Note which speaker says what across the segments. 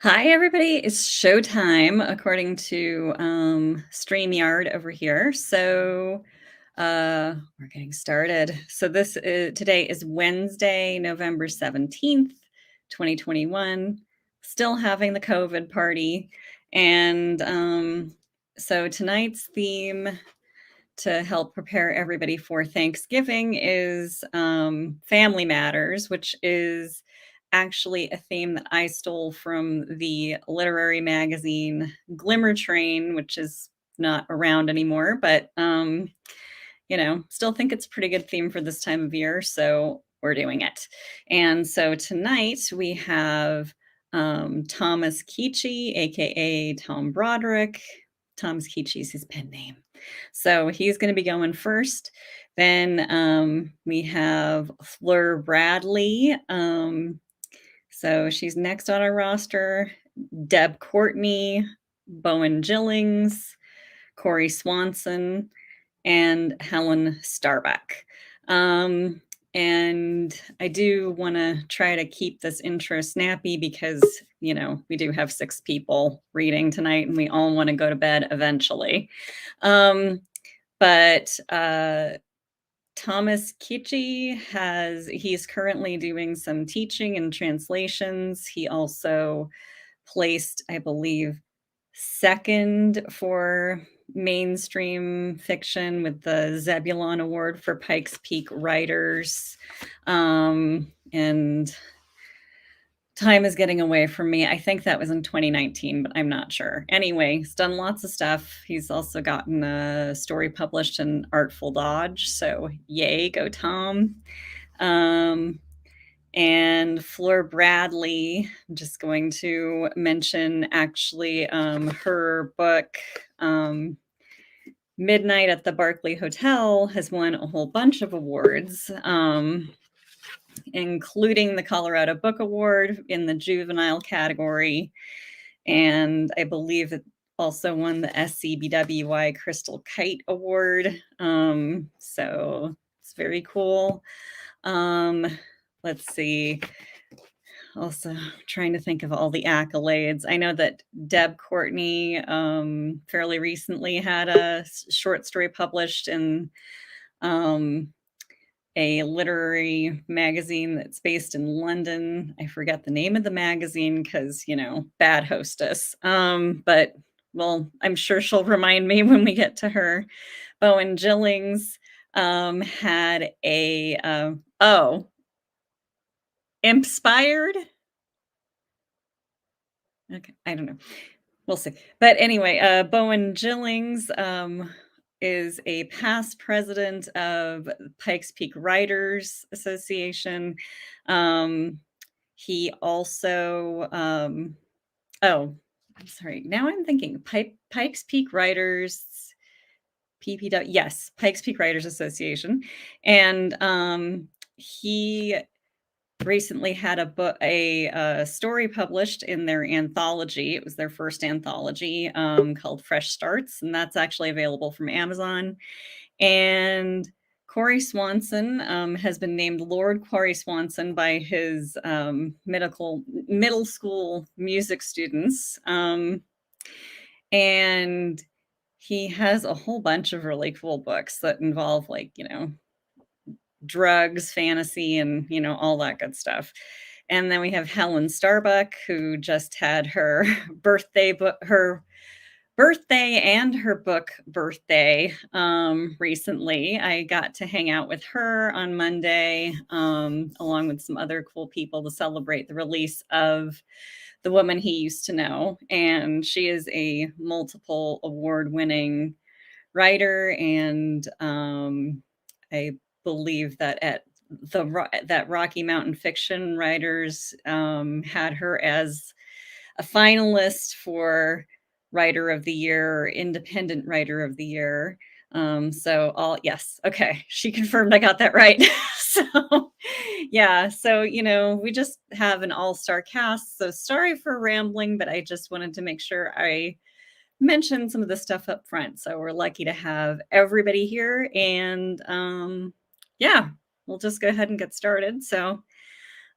Speaker 1: Hi, everybody. It's showtime according to StreamYard over here. We're getting started. Today is Wednesday, November 17th, 2021. Still having the COVID party. And tonight's theme to help prepare everybody for Thanksgiving is family matters, which is actually a theme that I stole from the literary magazine Glimmer Train, which is not around anymore, but still think it's a pretty good theme for this time of year, so we're doing it. And so tonight we have Thomas Kichi, aka Tom Broderick. Thomas Kichi is his pen name. So he's going to be going first. Then we have Fleur Bradley. So she's next on our roster. Deb Courtney, Bowen Gillings, Cory Swanson, and Helen Starbuck. And I do want to try to keep this intro snappy because, we do have 6 people reading tonight and we all want to go to bed eventually. But Thomas Kichi he's currently doing some teaching and translations. He also placed, I believe, second for mainstream fiction with the Zebulon Award for Pikes Peak Writers. And time is getting away from me. I think that was in 2019, but I'm not sure. Anyway, he's done lots of stuff. He's also gotten a story published in Artful Dodge. So yay, go Tom. And Fleur Bradley, I'm just going to mention actually her book, Midnight at the Barclay Hotel, has won a whole bunch of awards, including the Colorado Book Award in the juvenile category. And I believe it also won the SCBWI Crystal Kite Award. So it's very cool. Let's see. Also trying to think of all the accolades. I know that Deb Courtney fairly recently had a short story published in a literary magazine that's based in London. I forget the name of the magazine because, bad hostess. But well, I'm sure she'll remind me when we get to her. Bowen Gillings had Inspired? Okay, I don't know. We'll see. But anyway, Bowen Gillings is a past president of Pikes Peak Writers Association. He also, I'm sorry. Now I'm thinking Pikes Peak Writers, PPW. Yes, Pikes Peak Writers Association, and he recently had a story published in their anthology. It was their first anthology called Fresh Starts, and that's actually available from Amazon. And Cory Swanson has been named Lord Cory Swanson by his middle school music students. And he has a whole bunch of really cool books that involve drugs, fantasy, and all that good stuff. And then we have Helen Starbuck, who just had her birthday and her book birthday recently. I got to hang out with her on Monday, along with some other cool people to celebrate the release of The Woman He Used to Know. And she is a multiple award-winning writer, and I believe that that Rocky Mountain Fiction Writers had her as a finalist for Writer of the Year, Independent Writer of the Year. Yes, okay, she confirmed I got that right. So yeah, so we just have an all-star cast. So sorry for rambling, but I just wanted to make sure I mention some of the stuff up front. So we're lucky to have everybody here, and yeah, we'll just go ahead and get started. So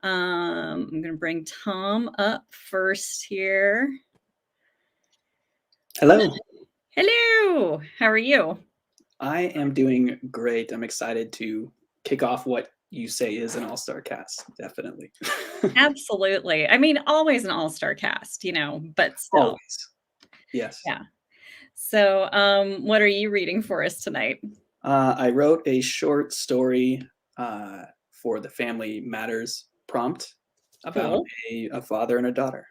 Speaker 1: I'm going to bring Tom up first here.
Speaker 2: Hello.
Speaker 1: Hello. How are you?
Speaker 2: I am doing great. I'm excited to kick off what you say is an all-star cast. Definitely.
Speaker 1: Absolutely. I mean, always an all-star cast, but still.
Speaker 2: Always. Yes.
Speaker 1: Yeah. So, what are you reading for us tonight?
Speaker 2: I wrote a short story for the Family Matters prompt about
Speaker 1: Cool.
Speaker 2: a father and a daughter.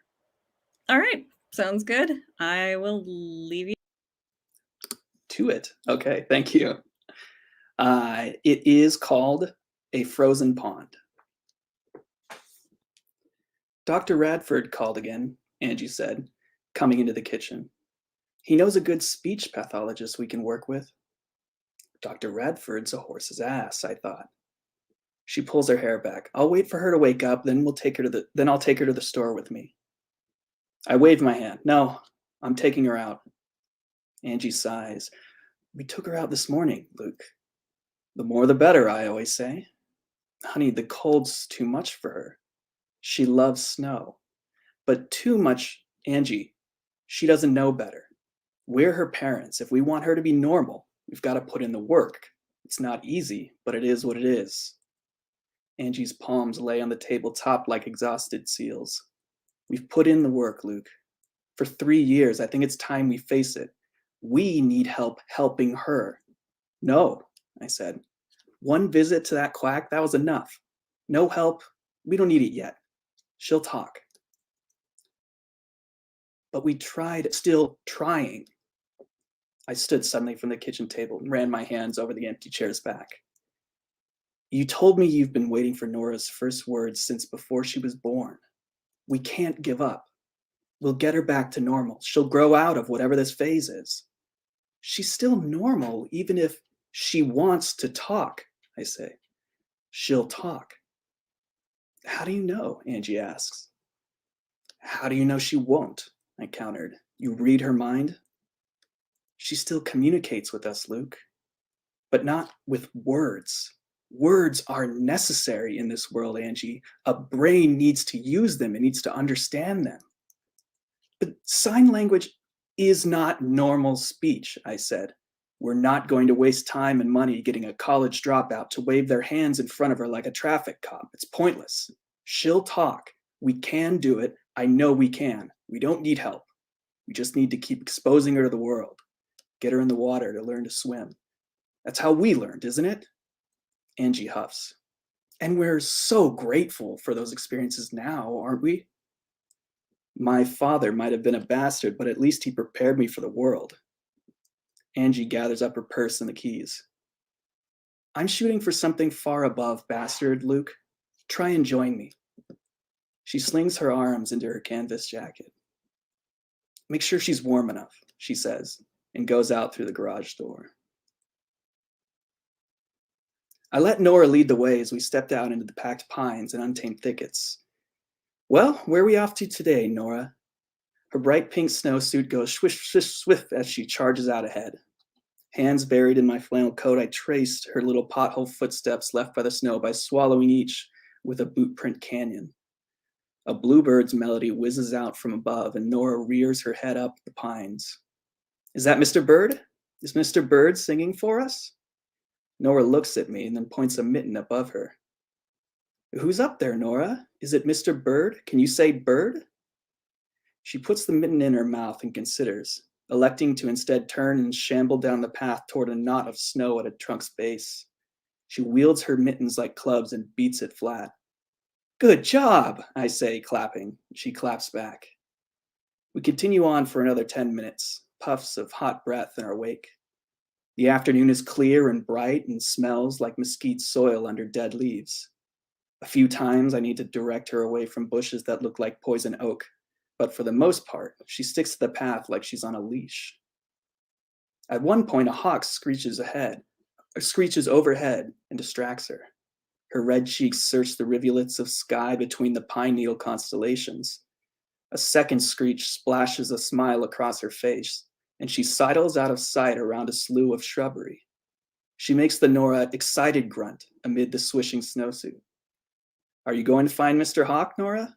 Speaker 1: All right. Sounds good. I will leave you
Speaker 2: To it. Okay. Thank you. It is called A Frozen Pond. Dr. Radford called again, Angie said, coming into the kitchen. He knows a good speech pathologist we can work with. Dr. Radford's a horse's ass, I thought. She pulls her hair back. I'll wait for her to wake up, then I'll take her to the store with me. I wave my hand. No, I'm taking her out. Angie sighs. We took her out this morning, Luke. The more the better, I always say. Honey, the cold's too much for her. She loves snow. But too much, Angie. She doesn't know better. We're her parents. If we want her to be normal, we've got to put in the work. It's not easy, but it is what it is. Angie's palms lay on the tabletop like exhausted seals. We've put in the work, Luke. For 3 years, I think it's time we face it. We need help helping her. No, I said. One visit to that quack, that was enough. No help. We don't need it yet. She'll talk. But we tried, still trying. I stood suddenly from the kitchen table and ran my hands over the empty chair's back. You told me you've been waiting for Nora's first words since before she was born. We can't give up. We'll get her back to normal. She'll grow out of whatever this phase is. She's still normal, even if she wants to talk, I say. She'll talk. How do you know? Angie asks. How do you know she won't? I countered. You read her mind? She still communicates with us, Luke, but not with words. Words are necessary in this world, Angie. A brain needs to use them, it needs to understand them. But sign language is not normal speech, I said. We're not going to waste time and money getting a college dropout to wave their hands in front of her like a traffic cop. It's pointless. She'll talk. We can do it. I know we can. We don't need help. We just need to keep exposing her to the world. Get her in the water to learn to swim. That's how we learned, isn't it? Angie huffs. And we're so grateful for those experiences now, aren't we? My father might have been a bastard, but at least he prepared me for the world. Angie gathers up her purse and the keys. I'm shooting for something far above bastard, Luke. Try and join me. She slings her arms into her canvas jacket. Make sure she's warm enough, she says, and goes out through the garage door. I let Nora lead the way as we stepped out into the packed pines and untamed thickets. Well, where are we off to today, Nora? Her bright pink snowsuit goes swish, swish, swift as she charges out ahead. Hands buried in my flannel coat, I traced her little pothole footsteps left by the snow by swallowing each with a bootprint canyon. A bluebird's melody whizzes out from above, and Nora rears her head up the pines. Is that Mr. Bird? Is Mr. Bird singing for us? Nora looks at me and then points a mitten above her. Who's up there, Nora? Is it Mr. Bird? Can you say bird? She puts the mitten in her mouth and considers, electing to instead turn and shamble down the path toward a knot of snow at a trunk's base. She wields her mittens like clubs and beats it flat. Good job, I say, clapping. She claps back. We continue on for another 10 minutes, puffs of hot breath in our wake. The afternoon is clear and bright and smells like mesquite soil under dead leaves. A few times I need to direct her away from bushes that look like poison oak, but for the most part, she sticks to the path like she's on a leash. At one point, a hawk screeches overhead and distracts her. Her red cheeks search the rivulets of sky between the pine needle constellations. A second screech splashes a smile across her face, and she sidles out of sight around a slew of shrubbery. She makes the Nora excited grunt amid the swishing snowsuit. Are you going to find Mr. Hawk, Nora?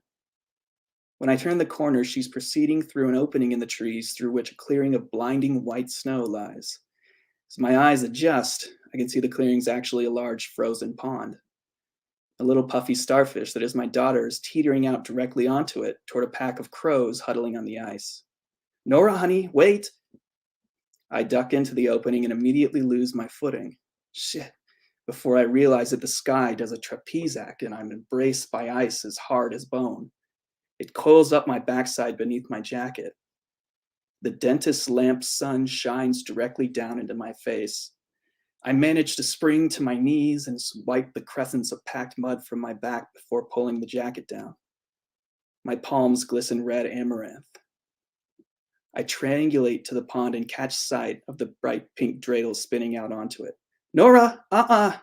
Speaker 2: When I turn the corner, she's proceeding through an opening in the trees through which a clearing of blinding white snow lies. As my eyes adjust, I can see the clearing's actually a large frozen pond. A little puffy starfish that is my daughter is teetering out directly onto it toward a pack of crows huddling on the ice. Nora, honey, wait! I duck into the opening and immediately lose my footing. Shit. Before I realize that the sky does a trapeze act and I'm embraced by ice as hard as bone. It coils up my backside beneath my jacket. The dentist's lamp sun shines directly down into my face. I manage to spring to my knees and wipe the crescents of packed mud from my back before pulling the jacket down. My palms glisten red amaranth. I triangulate to the pond and catch sight of the bright pink dreidel spinning out onto it. Nora,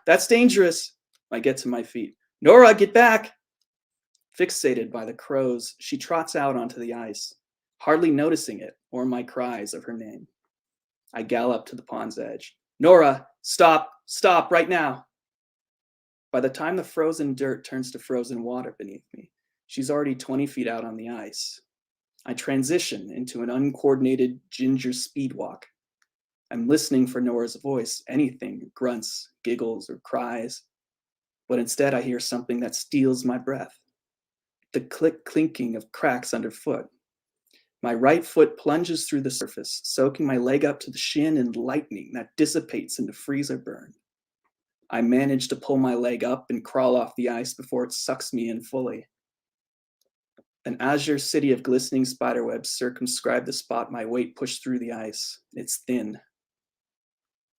Speaker 2: that's dangerous. I get to my feet. Nora, get back! Fixated by the crows, she trots out onto the ice, hardly noticing it or my cries of her name. I gallop to the pond's edge. Nora, stop right now. By the time the frozen dirt turns to frozen water beneath me, she's already 20 feet out on the ice. I transition into an uncoordinated ginger speed walk. I'm listening for Nora's voice, anything, grunts, giggles, or cries. But instead I hear something that steals my breath. The clinking of cracks underfoot. My right foot plunges through the surface, soaking my leg up to the shin in lightning that dissipates into freezer burn. I manage to pull my leg up and crawl off the ice before it sucks me in fully. An azure city of glistening spiderwebs circumscribe the spot my weight pushed through the ice. It's thin.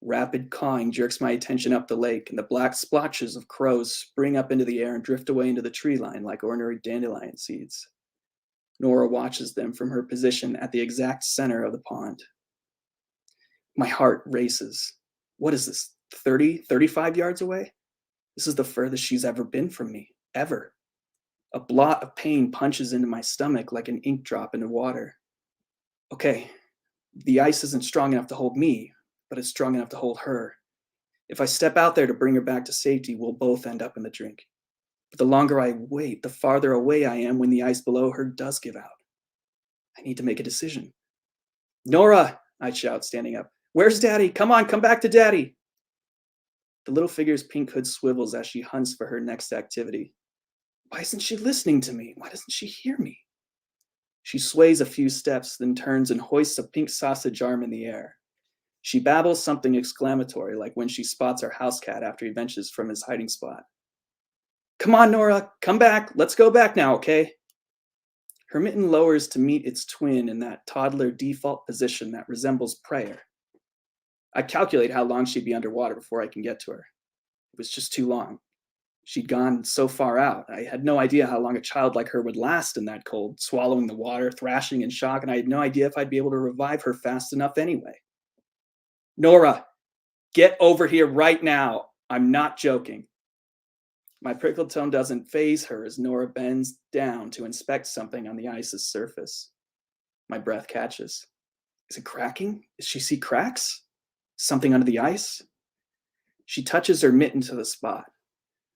Speaker 2: Rapid cawing jerks my attention up the lake, and the black splotches of crows spring up into the air and drift away into the tree line like ordinary dandelion seeds. Nora watches them from her position at the exact center of the pond. My heart races. What is this, 35 yards away? This is the furthest she's ever been from me, ever. A blot of pain punches into my stomach like an ink drop into water. Okay, the ice isn't strong enough to hold me, but it's strong enough to hold her. If I step out there to bring her back to safety, we'll both end up in the drink. But the longer I wait, the farther away I am when the ice below her does give out. I need to make a decision. Nora, I shout, standing up. Where's Daddy? Come on, come back to Daddy. The little figure's pink hood swivels as she hunts for her next activity. Why isn't she listening to me? Why doesn't she hear me? She sways a few steps, then turns and hoists a pink sausage arm in the air. She babbles something exclamatory, like when she spots our house cat after he ventures from his hiding spot. Come on, Nora, come back. Let's go back now, okay? Her mitten lowers to meet its twin in that toddler default position that resembles prayer. I calculate how long she'd be underwater before I can get to her. It was just too long. She'd gone so far out. I had no idea how long a child like her would last in that cold, swallowing the water, thrashing in shock, and I had no idea if I'd be able to revive her fast enough anyway. Nora, get over here right now. I'm not joking. My prickled tone doesn't faze her as Nora bends down to inspect something on the ice's surface. My breath catches. Is it cracking? Does she see cracks? Something under the ice? She touches her mitten to the spot.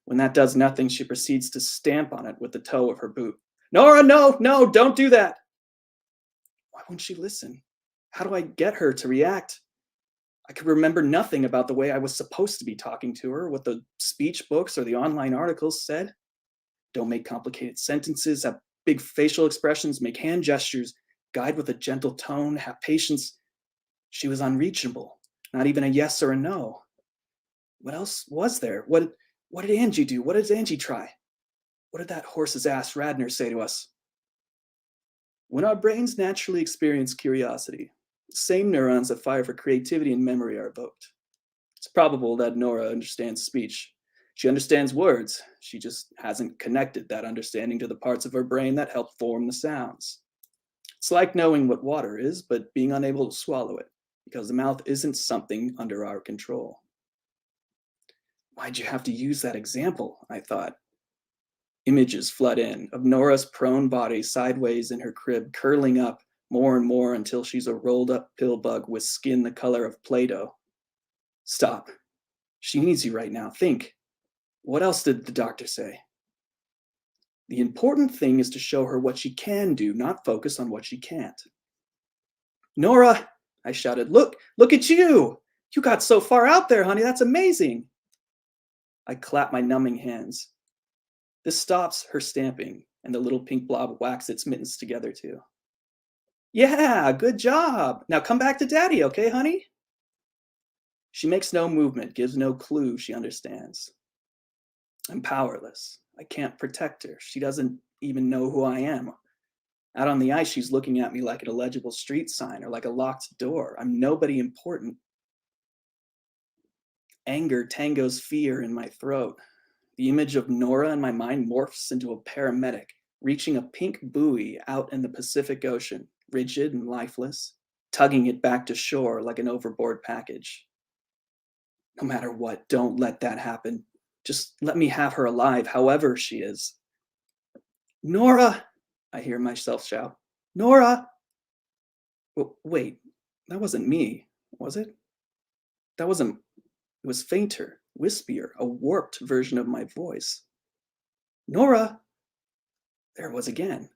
Speaker 2: When that does nothing, she proceeds to stamp on it with the toe of her boot. Nora, no, don't do that. Why won't she listen? How do I get her to react? I could remember nothing about the way I was supposed to be talking to her, what the speech books or the online articles said. Don't make complicated sentences, have big facial expressions, make hand gestures, guide with a gentle tone, have patience. She was unreachable, not even a yes or a no. What else was there? What did Angie do? What did Angie try? What did that horse's ass Radner say to us? When our brains naturally experience curiosity, the same neurons that fire for creativity and memory are evoked. It's probable that Nora understands speech. She understands words. She just hasn't connected that understanding to the parts of her brain that help form the sounds. It's like knowing what water is, but being unable to swallow it, because the mouth isn't something under our control. Why'd you have to use that example? I thought. Images flood in of Nora's prone body sideways in her crib, curling up more and more until she's a rolled up pill bug with skin the color of Play-Doh. Stop. She needs you right now. Think. What else did the doctor say? The important thing is to show her what she can do, not focus on what she can't. Nora, I shouted, look at you! You got so far out there, honey, that's amazing! I clapped my numbing hands. This stops her stamping, and the little pink blob whacks its mittens together too. Yeah, good job! Now come back to Daddy, okay, honey? She makes no movement, gives no clue she understands. I'm powerless. I can't protect her. She doesn't even know who I am. Out on the ice, she's looking at me like an illegible street sign or like a locked door. I'm nobody important. Anger tangos fear in my throat. The image of Nora in my mind morphs into a paramedic, reaching a pink buoy out in the Pacific Ocean, rigid and lifeless, tugging it back to shore like an overboard package. No matter what, don't let that happen. Just let me have her alive, however she is. Nora, I hear myself shout. Nora! Wait, that wasn't me, was it? That wasn't, it was fainter, wispier, a warped version of my voice. Nora! There it was again.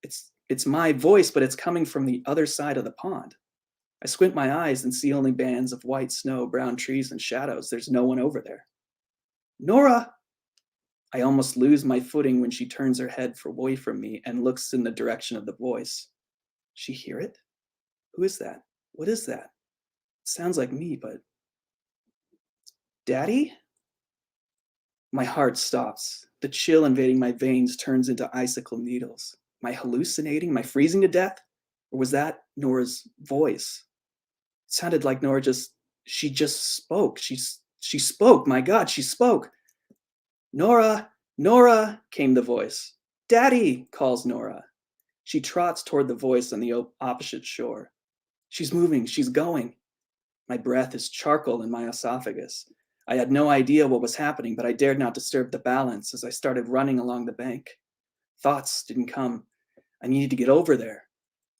Speaker 2: It's my voice, but it's coming from the other side of the pond. I squint my eyes and see only bands of white snow, brown trees, and shadows. There's no one over there. Nora! I almost lose my footing when she turns her head away from me and looks in the direction of the voice. She hear it? Who is that? What is that? It sounds like me, but... Daddy? My heart stops. The chill invading my veins turns into icicle needles. Am I hallucinating? Am I freezing to death? Or was that Nora's voice? It sounded like Nora she just spoke. She spoke. My God, she spoke. Nora, Nora, came the voice. Daddy, calls Nora. She trots toward the voice on the opposite shore. She's moving. She's going. My breath is charcoal in my esophagus. I had no idea what was happening, but I dared not disturb the balance as I started running along the bank. Thoughts didn't come. I needed to get over there.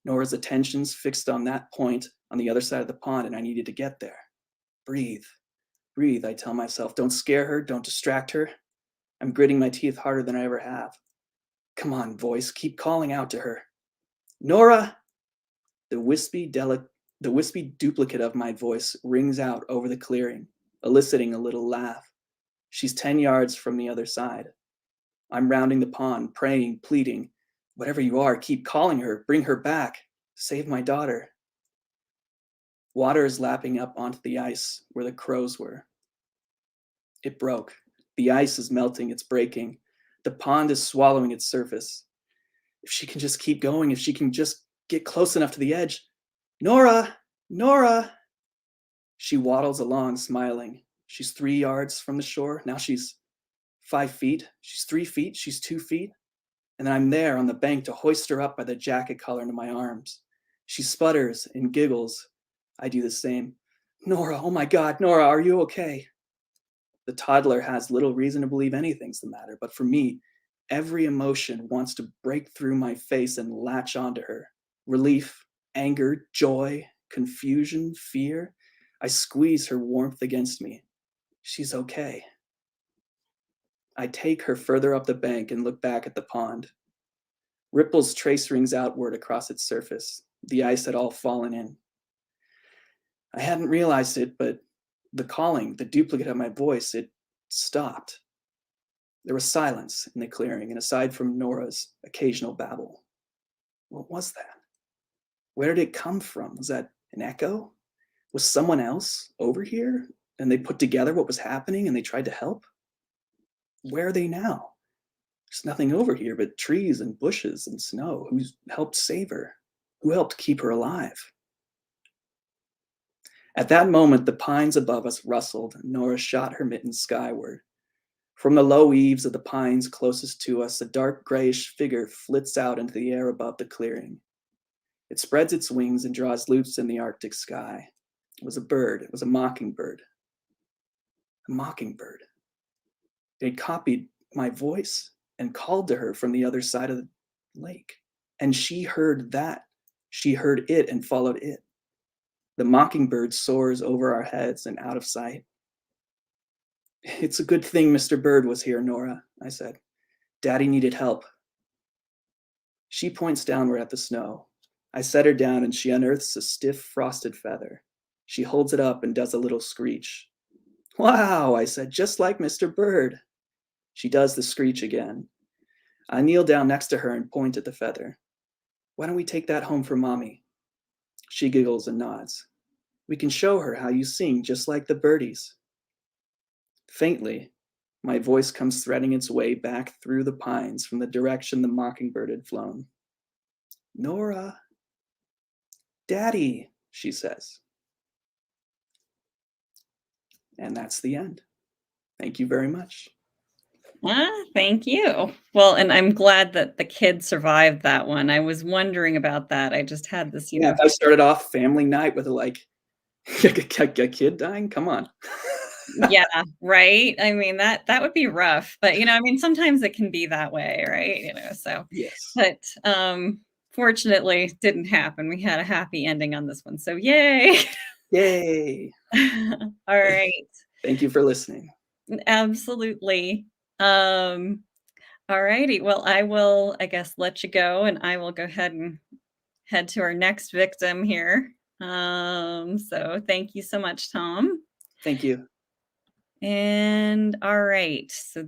Speaker 2: Nora's attention's fixed on that point on the other side of the pond, and I needed to get there. Breathe. Breathe, I tell myself. Don't scare her. Don't distract her. I'm gritting my teeth harder than I ever have. Come on, voice. Keep calling out to her. Nora! The wispy duplicate of my voice rings out over the clearing, eliciting a little laugh. She's 10 yards from the other side. I'm rounding the pond, praying, pleading. Whatever you are, keep calling her. Bring her back. Save my daughter. Water is lapping up onto the ice where the crows were. It broke. The ice is melting. It's breaking. The pond is swallowing its surface. If she can just keep going, if she can just get close enough to the edge. Nora! Nora! She waddles along, smiling. She's 3 yards from the shore. Now she's 5 feet. She's 3 feet. She's 2 feet. And then I'm there on the bank to hoist her up by the jacket collar into my arms. She sputters and giggles. I do the same. Nora, oh my God, Nora, are you okay? The toddler has little reason to believe anything's the matter, but for me, every emotion wants to break through my face and latch onto her. Relief, anger, joy, confusion, fear. I squeeze her warmth against me. She's okay. I take her further up the bank and look back at the pond. Ripples trace rings outward across its surface. The ice had all fallen in. I hadn't realized it, but the calling, the duplicate of my voice, it stopped. There was silence in the clearing, and aside from Nora's occasional babble. What was that? Where did it come from? Was that an echo? Was someone else over here, and they put together what was happening and they tried to help? Where are they now? There's nothing over here but trees and bushes and snow. Who helped save her? Who helped keep her alive? At that moment, the pines above us rustled, and Nora shot her mittens skyward. From the low eaves of the pines closest to us, a dark grayish figure flits out into the air above the clearing. It spreads its wings and draws loops in the Arctic sky. It was a bird. It was a mockingbird. A mockingbird. It had copied my voice and called to her from the other side of the lake. And she heard that. She heard it and followed it. The mockingbird soars over our heads and out of sight. It's a good thing Mr. Bird was here, Nora, I said. Daddy needed help. She points downward at the snow. I set her down and she unearths a stiff frosted feather. She holds it up and does a little screech. Wow, I said, just like Mr. Bird. She does the screech again. I kneel down next to her and point at the feather. Why don't we take that home for Mommy? She giggles and nods. We can show her how you sing just like the birdies. Faintly, my voice comes threading its way back through the pines from the direction the mockingbird had flown. Nora. Daddy, she says. And that's the end. Thank you very much.
Speaker 1: Thank you. Well, and I'm glad that the kid survived that one. I was wondering about that. I just had this,
Speaker 2: Yeah, if I started off family night with a kid dying, come on.
Speaker 1: Yeah, right. I mean, that would be rough, but I mean, sometimes it can be that way, right? So
Speaker 2: Yes.
Speaker 1: but fortunately didn't happen. We had a happy ending on this one. So yay.
Speaker 2: Yay.
Speaker 1: All right.
Speaker 2: Thank you for listening.
Speaker 1: Absolutely. All righty. Well, I will, I guess, let you go, and I will go ahead and head to our next victim here. So thank you so much, Tom.
Speaker 2: Thank you.
Speaker 1: And all right. So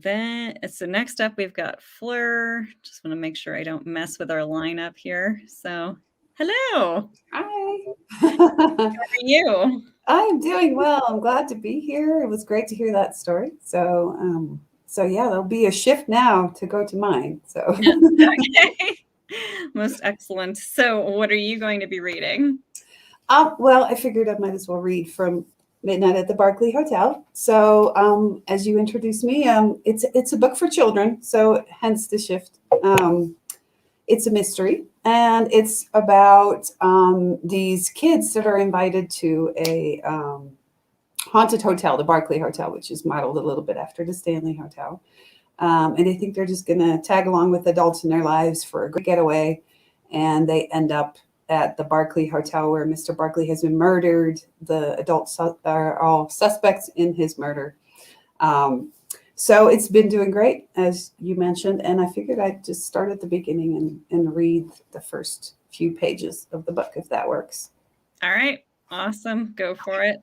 Speaker 1: next up we've got Fleur. Just want to make sure I don't mess with our lineup here. So hello.
Speaker 3: Hi.
Speaker 1: How are you?
Speaker 3: I'm doing well. I'm glad to be here. It was great to hear that story. So yeah, there'll be a shift now to go to mine. So
Speaker 1: Okay. Most excellent. So what are you going to be reading?
Speaker 3: Well, I figured I might as well read from Midnight at the Barclay Hotel. So as you introduced me, it's a book for children, so hence the shift. It's a mystery, and it's about these kids that are invited to a haunted hotel, the Barclay Hotel, which is modeled a little bit after the Stanley Hotel. And I think they're just going to tag along with adults in their lives for a great getaway, and they end up at the Barclay Hotel where Mr. Barclay has been murdered. The adults are all suspects in his murder. So it's been doing great, as you mentioned, and I figured I'd just start at the beginning and read the first few pages of the book, if that works.
Speaker 1: All right. Awesome. Go for it.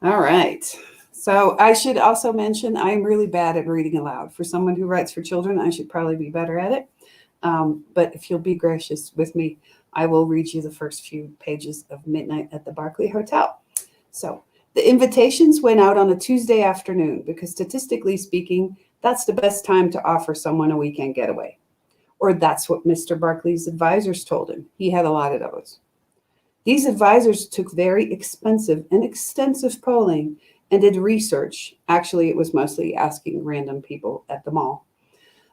Speaker 3: All right. So I should also mention I'm really bad at reading aloud. For someone who writes for children, I should probably be better at it. But if you'll be gracious with me, I will read you the first few pages of Midnight at the Barclay Hotel. So the invitations went out on a Tuesday afternoon because statistically speaking, that's the best time to offer someone a weekend getaway. Or that's what Mr. Barclay's advisors told him. He had a lot of those. These advisors took very expensive and extensive polling and did research. Actually, it was mostly asking random people at the mall.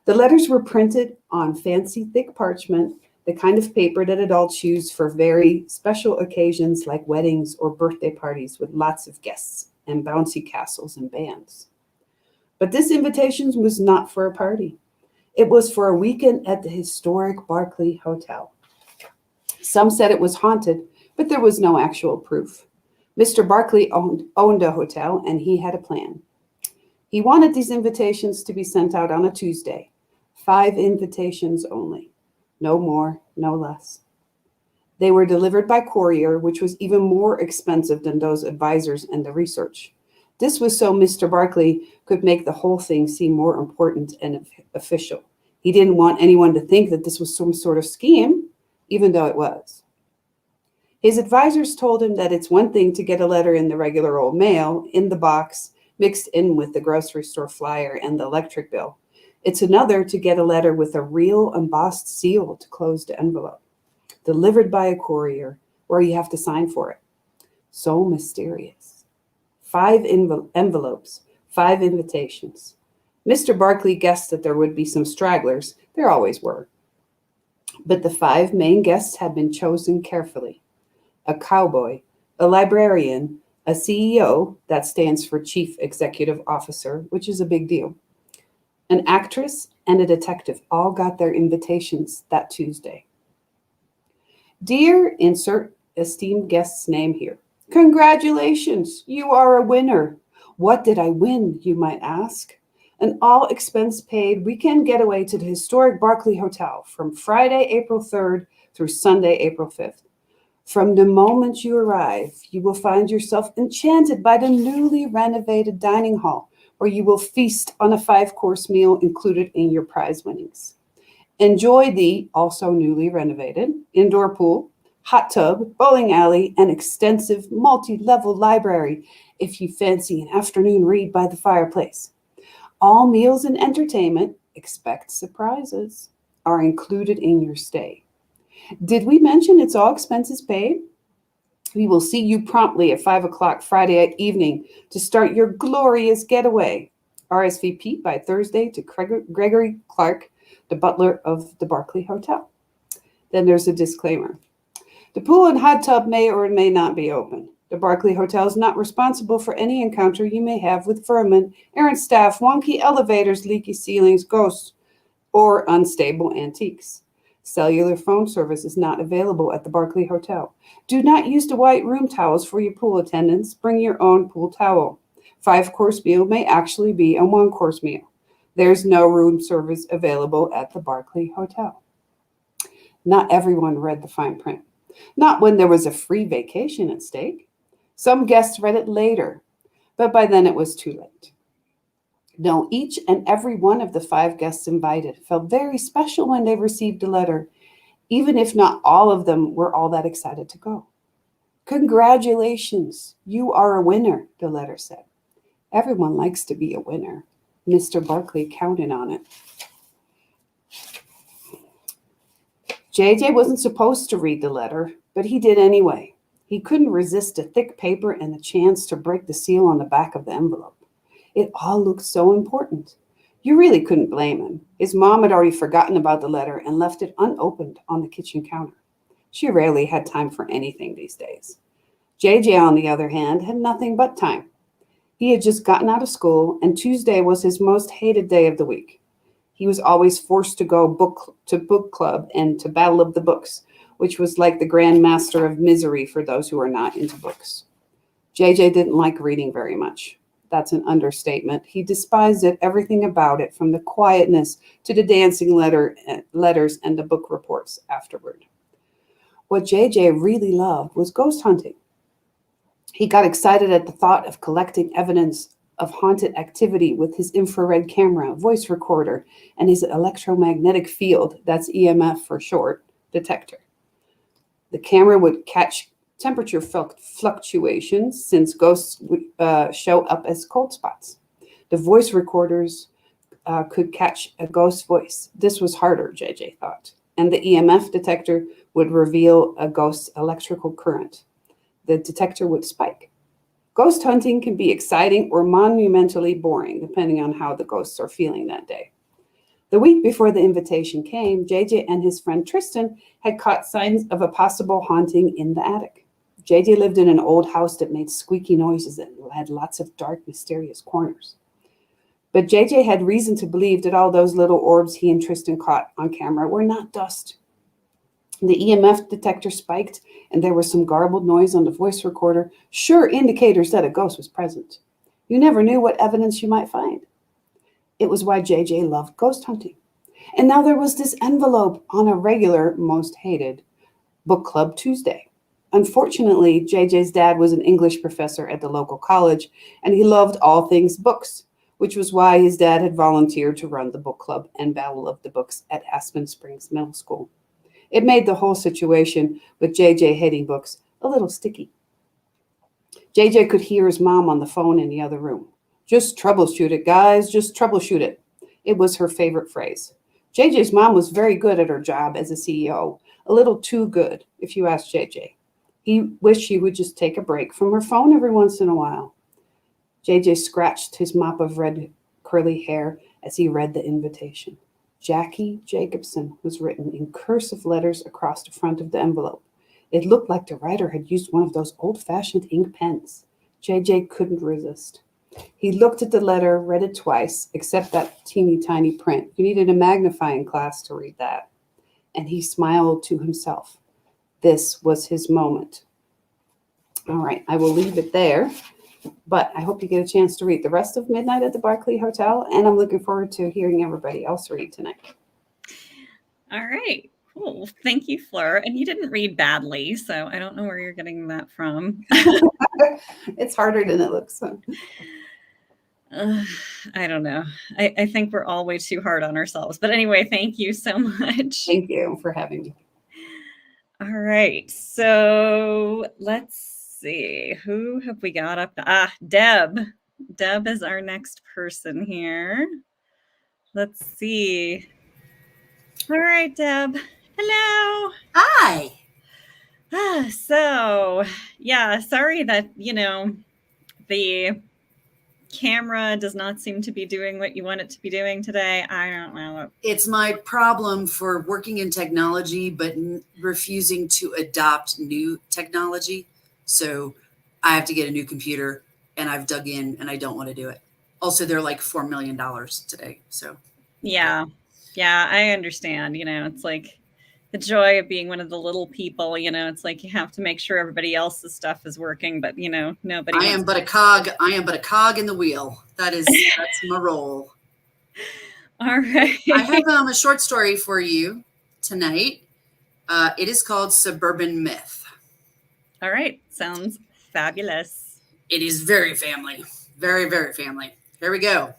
Speaker 3: The letters were printed on fancy thick parchment, the kind of paper that adults use for very special occasions like weddings or birthday parties with lots of guests and bouncy castles and bands. But this invitation was not for a party. It was for a weekend at the historic Barclay Hotel. Some said it was haunted, but there was no actual proof. Mr. Barclay owned a hotel, and he had a plan. He wanted these invitations to be sent out on a Tuesday. 5 invitations only. No more, no less. They were delivered by courier, which was even more expensive than those advisors and the research. This was so Mr. Barclay could make the whole thing seem more important and official. He didn't want anyone to think that this was some sort of scheme, even though it was. His advisors told him that it's one thing to get a letter in the regular old mail, in the box, mixed in with the grocery store flyer and the electric bill. It's another to get a letter with a real embossed seal to close the envelope, delivered by a courier, where you have to sign for it. So mysterious. 5 envelopes, 5 invitations. Mr. Barclay guessed that there would be some stragglers. There always were. But the 5 main guests had been chosen carefully. A cowboy, a librarian, a CEO, that stands for Chief Executive Officer, which is a big deal. An actress and a detective all got their invitations that Tuesday. Dear, insert esteemed guest's name here. Congratulations, you are a winner. What did I win, you might ask? An all expense paid weekend getaway to the historic Barclay Hotel from Friday, April 3rd through Sunday, April 5th. From the moment you arrive, you will find yourself enchanted by the newly renovated dining hall, where you will feast on a 5-course meal included in your prize winnings. Enjoy the, also newly renovated, indoor pool, hot tub, bowling alley, and extensive multi-level library if you fancy an afternoon read by the fireplace. All meals and entertainment, expect surprises, are included in your stay. Did we mention it's all expenses paid? We will see you promptly at 5 o'clock Friday evening to start your glorious getaway. RSVP by Thursday to Gregory Clark, the butler of the Barclay Hotel. Then there's a disclaimer. The pool and hot tub may or may not be open. The Barclay Hotel is not responsible for any encounter you may have with vermin, errant staff, wonky elevators, leaky ceilings, ghosts, or unstable antiques. Cellular phone service is not available at the Barclay Hotel. Do not use the white room towels for your pool attendants. Bring your own pool towel. 5-course meal may actually be a 1-course meal. There's no room service available at the Barclay Hotel. Not everyone read the fine print. Not when there was a free vacation at stake. Some guests read it later, but by then it was too late. No, each and every one of the 5 guests invited felt very special when they received a letter, even if not all of them were all that excited to go. Congratulations, you are a winner, the letter said. Everyone likes to be a winner. Mr. Barclay counted on it. JJ wasn't supposed to read the letter, but he did anyway. He couldn't resist a thick paper and a chance to break the seal on the back of the envelope. It all looked so important. You really couldn't blame him. His mom had already forgotten about the letter and left it unopened on the kitchen counter. She rarely had time for anything these days. JJ, on the other hand, had nothing but time. He had just gotten out of school, and Tuesday was his most hated day of the week. He was always forced to go to book club and to Battle of the Books, which was like the Grand Master of Misery for those who are not into books. JJ didn't like reading very much. That's an understatement. He despised it, everything about it, from the quietness to the dancing letters and the book reports afterward. What JJ really loved was ghost hunting. He got excited at the thought of collecting evidence of haunted activity with his infrared camera, voice recorder, and his electromagnetic field, that's EMF for short, detector. The camera would catch temperature fluctuations since ghosts would show up as cold spots. The voice recorders could catch a ghost's voice. This was harder, JJ thought. And the EMF detector would reveal a ghost's electrical current. The detector would spike. Ghost hunting can be exciting or monumentally boring, depending on how the ghosts are feeling that day. The week before the invitation came, JJ and his friend Tristan had caught signs of a possible haunting in the attic. JJ lived in an old house that made squeaky noises and had lots of dark, mysterious corners. But JJ had reason to believe that all those little orbs he and Tristan caught on camera were not dust. The EMF detector spiked, and there was some garbled noise on the voice recorder, sure indicators that a ghost was present. You never knew what evidence you might find. It was why JJ loved ghost hunting. And now there was this envelope on a regular, most hated, Book Club Tuesday. Unfortunately, JJ's dad was an English professor at the local college, and he loved all things books, which was why his dad had volunteered to run the book club and Battle of the Books at Aspen Springs Middle School. It made the whole situation with JJ hating books a little sticky. JJ could hear his mom on the phone in the other room. Just troubleshoot it, guys, just troubleshoot it. It was her favorite phrase. JJ's mom was very good at her job as a CEO, a little too good, if you ask JJ. He wished she would just take a break from her phone every once in a while. JJ scratched his mop of red curly hair as he read the invitation. Jackie Jacobson was written in cursive letters across the front of the envelope. It looked like the writer had used one of those old-fashioned ink pens. JJ couldn't resist. He looked at the letter, read it twice, except that teeny tiny print. You needed a magnifying glass to read that. And he smiled to himself. This was his moment. All right, I will leave it there. But I hope you get a chance to read the rest of Midnight at the Barclay Hotel, and I'm looking forward to hearing everybody else read tonight.
Speaker 1: All right. Cool. Thank you, Fleur. And you didn't read badly, so I don't know where you're getting that from.
Speaker 3: It's harder than it looks.
Speaker 1: I don't know. I think we're all way too hard on ourselves. But anyway, thank you so much.
Speaker 3: Thank you for having me.
Speaker 1: All right. So let's see. Who have we got up? Deb. Deb is our next person here. Let's see. All right, Deb. Hello.
Speaker 4: Hi.
Speaker 1: So, yeah, sorry that, the camera does not seem to be doing what you want it to be doing today. I don't know.
Speaker 4: It's my problem for working in technology, but refusing to adopt new technology. So I have to get a new computer, and I've dug in, and I don't want to do it. Also, they're like $4 million today. So
Speaker 1: yeah, I understand. It's like the joy of being one of the little people. It's like you have to make sure everybody else's stuff is working, but nobody.
Speaker 4: I am but a cog. I am but a cog in the wheel. That's my role.
Speaker 1: All right.
Speaker 4: I have a short story for you tonight. It is called Suburban Myth.
Speaker 1: All right. Sounds fabulous.
Speaker 4: It is very family. Very, very family. Here we go.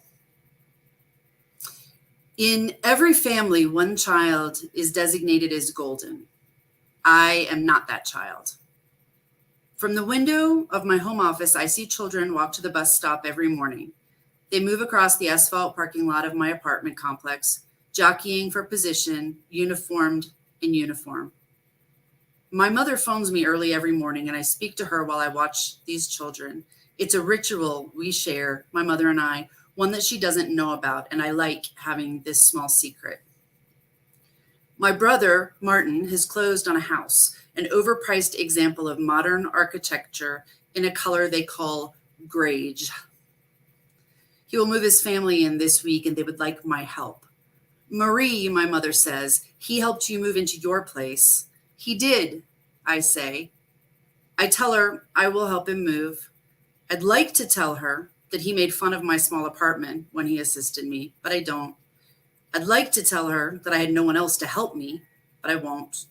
Speaker 4: In every family, one child is designated as golden. I am not that child. From the window of my home office, I see children walk to the bus stop every morning. They move across the asphalt parking lot of my apartment complex, jockeying for position, uniformed in uniform. My mother phones me early every morning, and I speak to her while I watch these children. It's a ritual we share, my mother and I, one that she doesn't know about, and I like having this small secret. My brother, Martin, has closed on a house, an overpriced example of modern architecture in a color they call grage. He will move his family in this week, and they would like my help. Marie, my mother says, he helped you move into your place. He did, I say. I tell her I will help him move. I'd like to tell her that he made fun of my small apartment when he assisted me, but I don't. I'd like to tell her that I had no one else to help me, but I won't.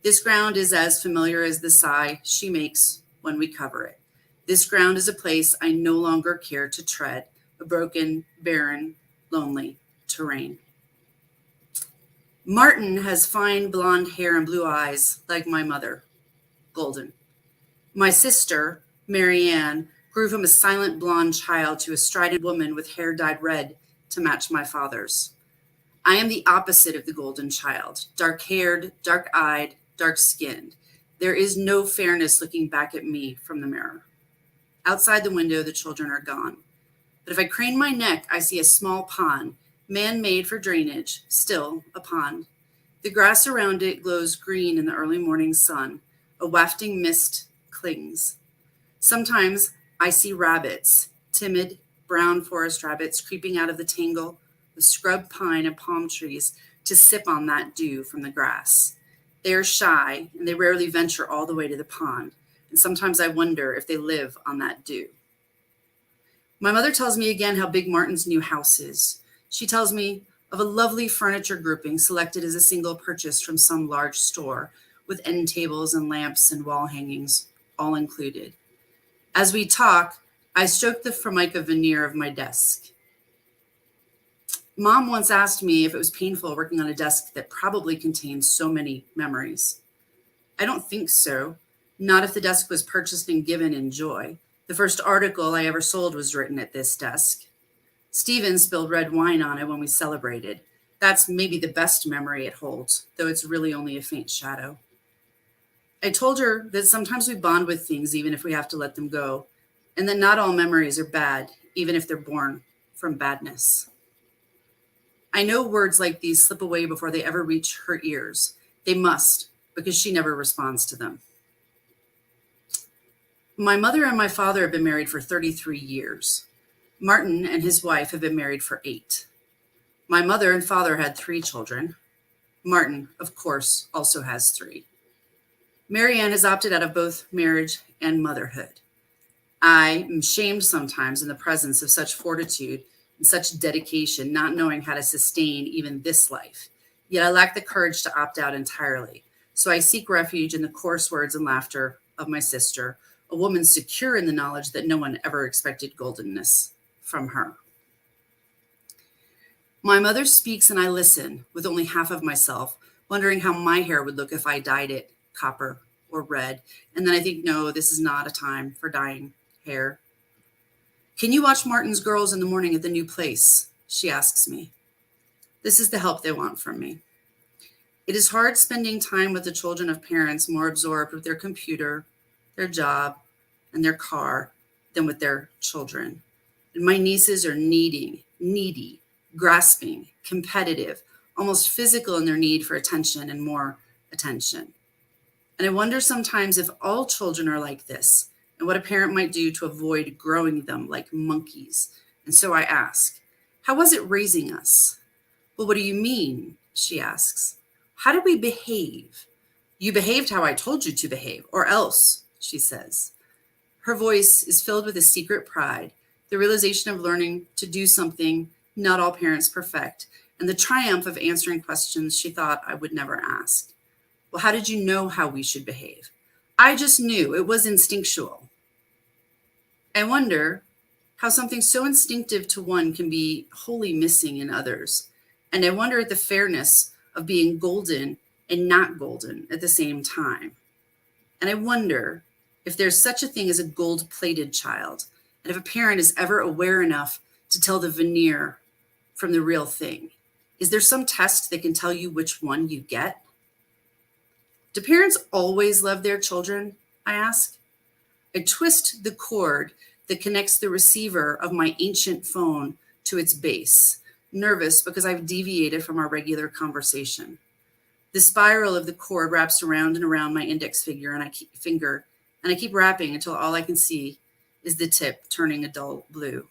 Speaker 4: This ground is as familiar as the sigh she makes when we cover it. This ground is a place I no longer care to tread, a broken, barren, lonely terrain. Martin has fine blonde hair and blue eyes like my mother, golden. My sister, Marianne, grew from a silent blonde child to a strident woman with hair dyed red to match my father's. I am the opposite of the golden child, dark-haired, dark-eyed, dark-skinned. There is no fairness looking back at me from the mirror. Outside the window, the children are gone. But if I crane my neck, I see a small pond, man-made for drainage, still a pond. The grass around it glows green in the early morning sun. A wafting mist clings. Sometimes I see rabbits, timid brown forest rabbits creeping out of the tangle of scrub pine and palm trees to sip on that dew from the grass. They are shy and they rarely venture all the way to the pond. And sometimes I wonder if they live on that dew. My mother tells me again how big Martin's new house is. She tells me of a lovely furniture grouping selected as a single purchase from some large store with end tables and lamps and wall hangings, all included. As we talk, I stroke the Formica veneer of my desk. Mom once asked me if it was painful working on a desk that probably contains so many memories. I don't think so. Not if the desk was purchased and given in joy. The first article I ever sold was written at this desk. Stephen spilled red wine on it when we celebrated. That's maybe the best memory it holds, though it's really only a faint shadow. I told her that sometimes we bond with things even if we have to let them go, and that not all memories are bad, even if they're born from badness. I know words like these slip away before they ever reach her ears. They must, because she never responds to them. My mother and my father have been married for 33 years. Martin and his wife have been married for 8. My mother and father had 3 children. Martin, of course, also has 3. Marianne has opted out of both marriage and motherhood. I am shamed sometimes in the presence of such fortitude and such dedication, not knowing how to sustain even this life. Yet I lack the courage to opt out entirely. So I seek refuge in the coarse words and laughter of my sister, a woman secure in the knowledge that no one ever expected goldenness from her. My mother speaks and I listen with only half of myself, wondering how my hair would look if I dyed it copper or red. And then I think, no, this is not a time for dyeing hair. Can you watch Martin's girls in the morning at the new place? She asks me. This is the help they want from me. It is hard spending time with the children of parents more absorbed with their computer, their job, and their car than with their children. And my nieces are needy, grasping, competitive, almost physical in their need for attention and more attention. And I wonder sometimes if all children are like this and what a parent might do to avoid growing them like monkeys. And so I ask, how was it raising us? Well, what do you mean? She asks. How did we behave? You behaved how I told you to behave, or else, she says. Her voice is filled with a secret pride, the realization of learning to do something not all parents perfect, and the triumph of answering questions she thought I would never ask. Well, how did you know how we should behave? I just knew. It was instinctual. I wonder how something so instinctive to one can be wholly missing in others. And I wonder at the fairness of being golden and not golden at the same time. And I wonder if there's such a thing as a gold-plated child, and if a parent is ever aware enough to tell the veneer from the real thing. Is there some test that can tell you which one you get? Do parents always love their children? I ask. I twist the cord that connects the receiver of my ancient phone to its base, nervous because I've deviated from our regular conversation. The spiral of the cord wraps around and around my index finger, and I keep wrapping until all I can see is the tip turning a dull blue.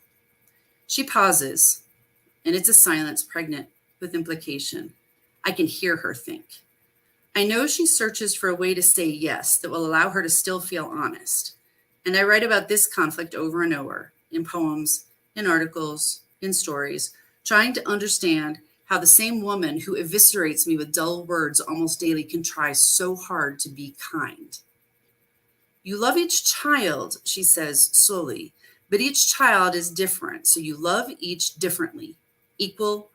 Speaker 4: She pauses, and it's a silence pregnant with implication. I can hear her think. I know she searches for a way to say yes that will allow her to still feel honest. And I write about this conflict over and over in poems, in articles, in stories, trying to understand how the same woman who eviscerates me with dull words almost daily can try so hard to be kind. You love each child, she says slowly, but each child is different, so you love each differently, equal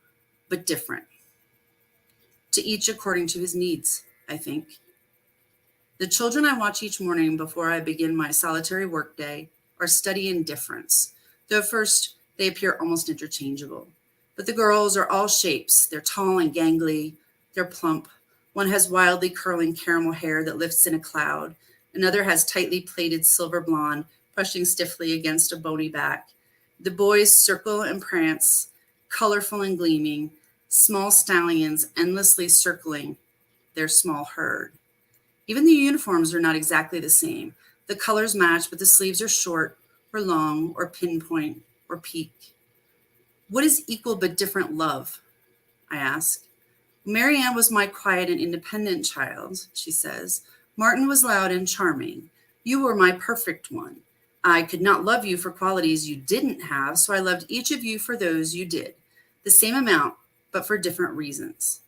Speaker 4: but different. To each according to his needs, I think. The children I watch each morning before I begin my solitary workday are steady in difference, though at first they appear almost interchangeable. But the girls are all shapes. They're tall and gangly. They're plump. One has wildly curling caramel hair that lifts in a cloud. Another has tightly plaited silver blonde, pushing stiffly against a bony back. The boys circle and prance, colorful and gleaming, small stallions endlessly circling their small herd. Even the uniforms are not exactly the same. The colors match, but the sleeves are short or long or pinpoint or peak. What is equal but different love? I ask. Marianne was my quiet and independent child, she says. Martin was loud and charming. You were my perfect one. I could not love you for qualities you didn't have, so I loved each of you for those you did. The same amount, but for different reasons.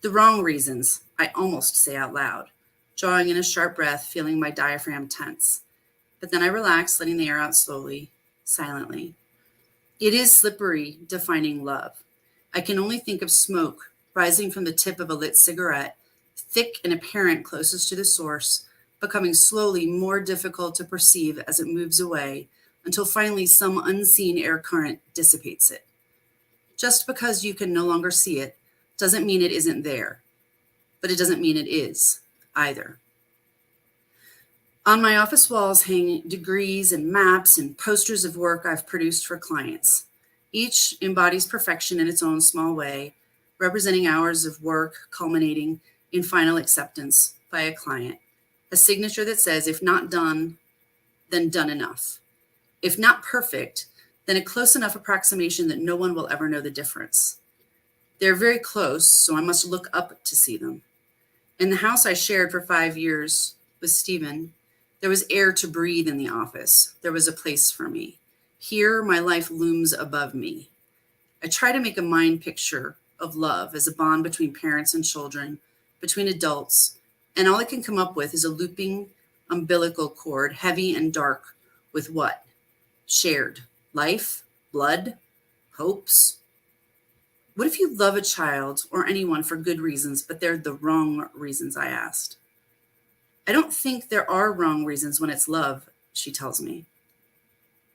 Speaker 4: The wrong reasons, I almost say out loud, drawing in a sharp breath, feeling my diaphragm tense. But then I relax, letting the air out slowly, silently. It is slippery, defining love. I can only think of smoke rising from the tip of a lit cigarette, thick and apparent closest to the source, becoming slowly more difficult to perceive as it moves away until finally some unseen air current dissipates it. Just because you can no longer see it doesn't mean it isn't there, but it doesn't mean it is either. On my office walls hang degrees and maps and posters of work I've produced for clients. Each embodies perfection in its own small way, representing hours of work culminating in final acceptance by a client. A signature that says, if not done, then done enough. If not perfect, then a close enough approximation that no one will ever know the difference. They're very close, so I must look up to see them. In the house I shared for 5 years with Stephen, There was air to breathe in the office. There was a place for me. Here, my life looms above me. I try to make a mind picture of love as a bond between parents and children, between adults, and all I can come up with is a looping umbilical cord, heavy and dark with what? Shared life, blood, hopes. What if you love a child or anyone for good reasons, but they're the wrong reasons, I asked. I don't think there are wrong reasons when it's love, she tells me.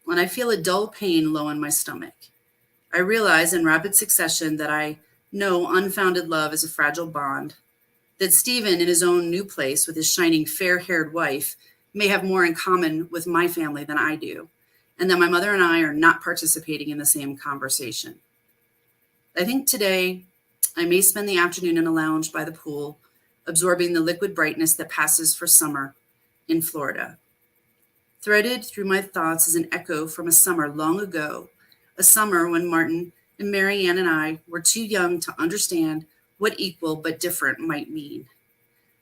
Speaker 4: When I feel a dull pain low in my stomach, I realize in rapid succession that I know unfounded love is a fragile bond, that Stephen in his own new place with his shining fair-haired wife may have more in common with my family than I do, and that my mother and I are not participating in the same conversation. I think today I may spend the afternoon in a lounge by the pool, absorbing the liquid brightness that passes for summer in Florida. Threaded through my thoughts is an echo from a summer long ago, a summer when Martin and Marianne and I were too young to understand what equal but different might mean.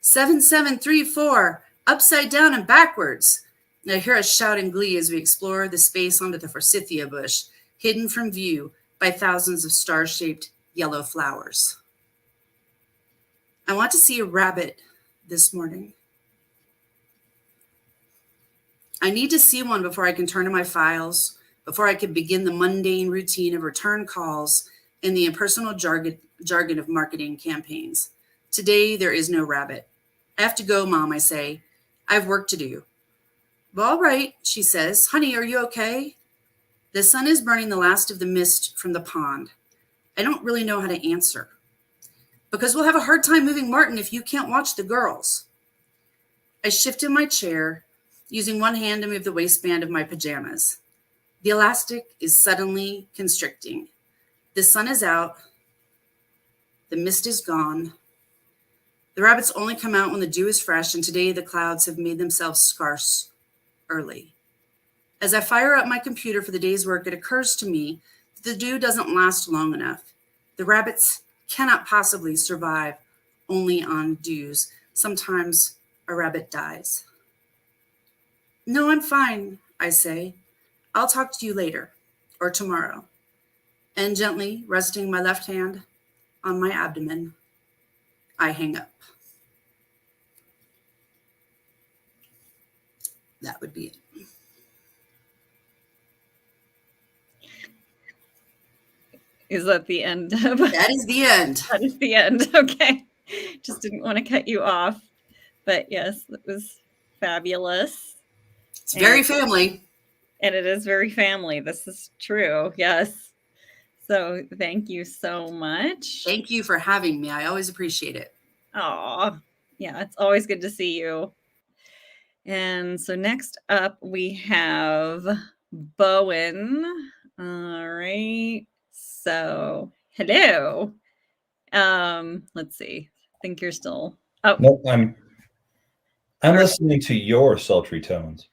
Speaker 4: 7734, upside down and backwards. And I hear us shout in glee as we explore the space under the forsythia bush, hidden from view by thousands of star-shaped yellow flowers. I want to see a rabbit this morning. I need to see one before I can turn to my files, before I can begin the mundane routine of return calls and the impersonal jargon of marketing campaigns. Today, there is no rabbit. I have to go, Mom, I say. I have work to do. Well, all right, she says. Honey, are you okay? The sun is burning the last of the mist from the pond. I don't really know how to answer. Because we'll have a hard time moving Martin if you can't watch the girls. I shift in my chair, using one hand to move the waistband of my pajamas. The elastic is suddenly constricting. The sun is out. The mist is gone. The rabbits only come out when the dew is fresh, and today the clouds have made themselves scarce early. As I fire up my computer for the day's work, it occurs to me that the dew doesn't last long enough. The rabbits cannot possibly survive only on dews. Sometimes a rabbit dies. No, I'm fine, I say. I'll talk to you later or tomorrow. And gently resting my left hand on my abdomen, I hang up. That would be it.
Speaker 1: Is that the end of
Speaker 4: That is the end.
Speaker 1: That is the end. Okay. Just didn't want to cut you off. But yes, it was fabulous.
Speaker 4: It's very family.
Speaker 1: And it is very family. This is true. Yes. So thank you so much.
Speaker 4: Thank you for having me. I always appreciate it.
Speaker 1: Oh, yeah, it's always good to see you. And so next up we have Bowen. All right. So hello. Let's see. I think you're still. Oh,
Speaker 5: nope. I'm listening to your sultry tones.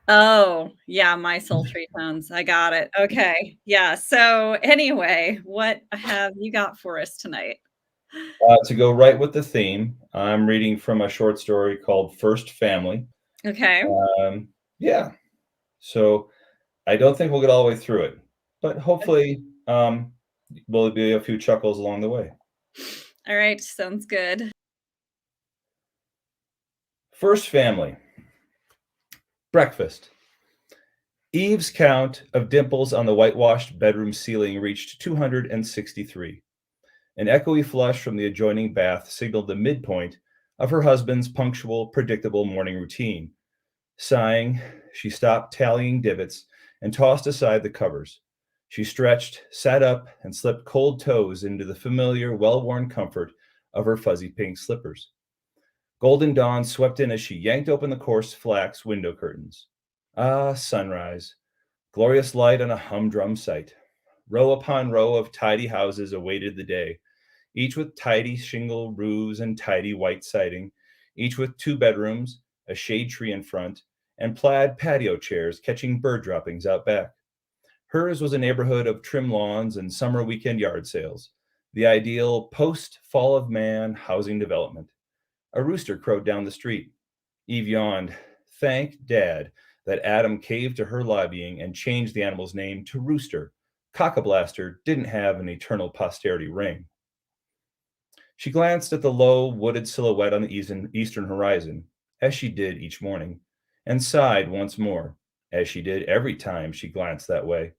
Speaker 1: Oh, yeah, my sultry tones. I got it. Okay. Yeah. So anyway, what have you got for us tonight?
Speaker 5: To go right with the theme, I'm reading from a short story called First Family.
Speaker 1: Okay.
Speaker 5: Yeah. So I don't think we'll get all the way through it, but hopefully will be a few chuckles along the way.
Speaker 1: All right. Sounds good.
Speaker 5: First Family. Breakfast. Eve's count of dimples on the whitewashed bedroom ceiling reached 263. An echoey flush from the adjoining bath signaled the midpoint of her husband's punctual, predictable morning routine. Sighing, she stopped tallying divots and tossed aside the covers. She stretched, sat up, and slipped cold toes into the familiar, well-worn comfort of her fuzzy pink slippers. Golden dawn swept in as she yanked open the coarse flax window curtains. Ah, sunrise. Glorious light on a humdrum sight. Row upon row of tidy houses awaited the day, each with tidy shingle roofs and tidy white siding, each with 2 bedrooms, a shade tree in front, and plaid patio chairs catching bird droppings out back. Hers was a neighborhood of trim lawns and summer weekend yard sales, the ideal post-fall of man housing development. A rooster crowed down the street. Eve yawned. thank Dad that Adam caved to her lobbying and changed the animal's name to Rooster. Cockablaster didn't have an eternal posterity ring. She glanced at the low, wooded silhouette on the eastern horizon, as she did each morning, and sighed once more, as she did every time she glanced that way.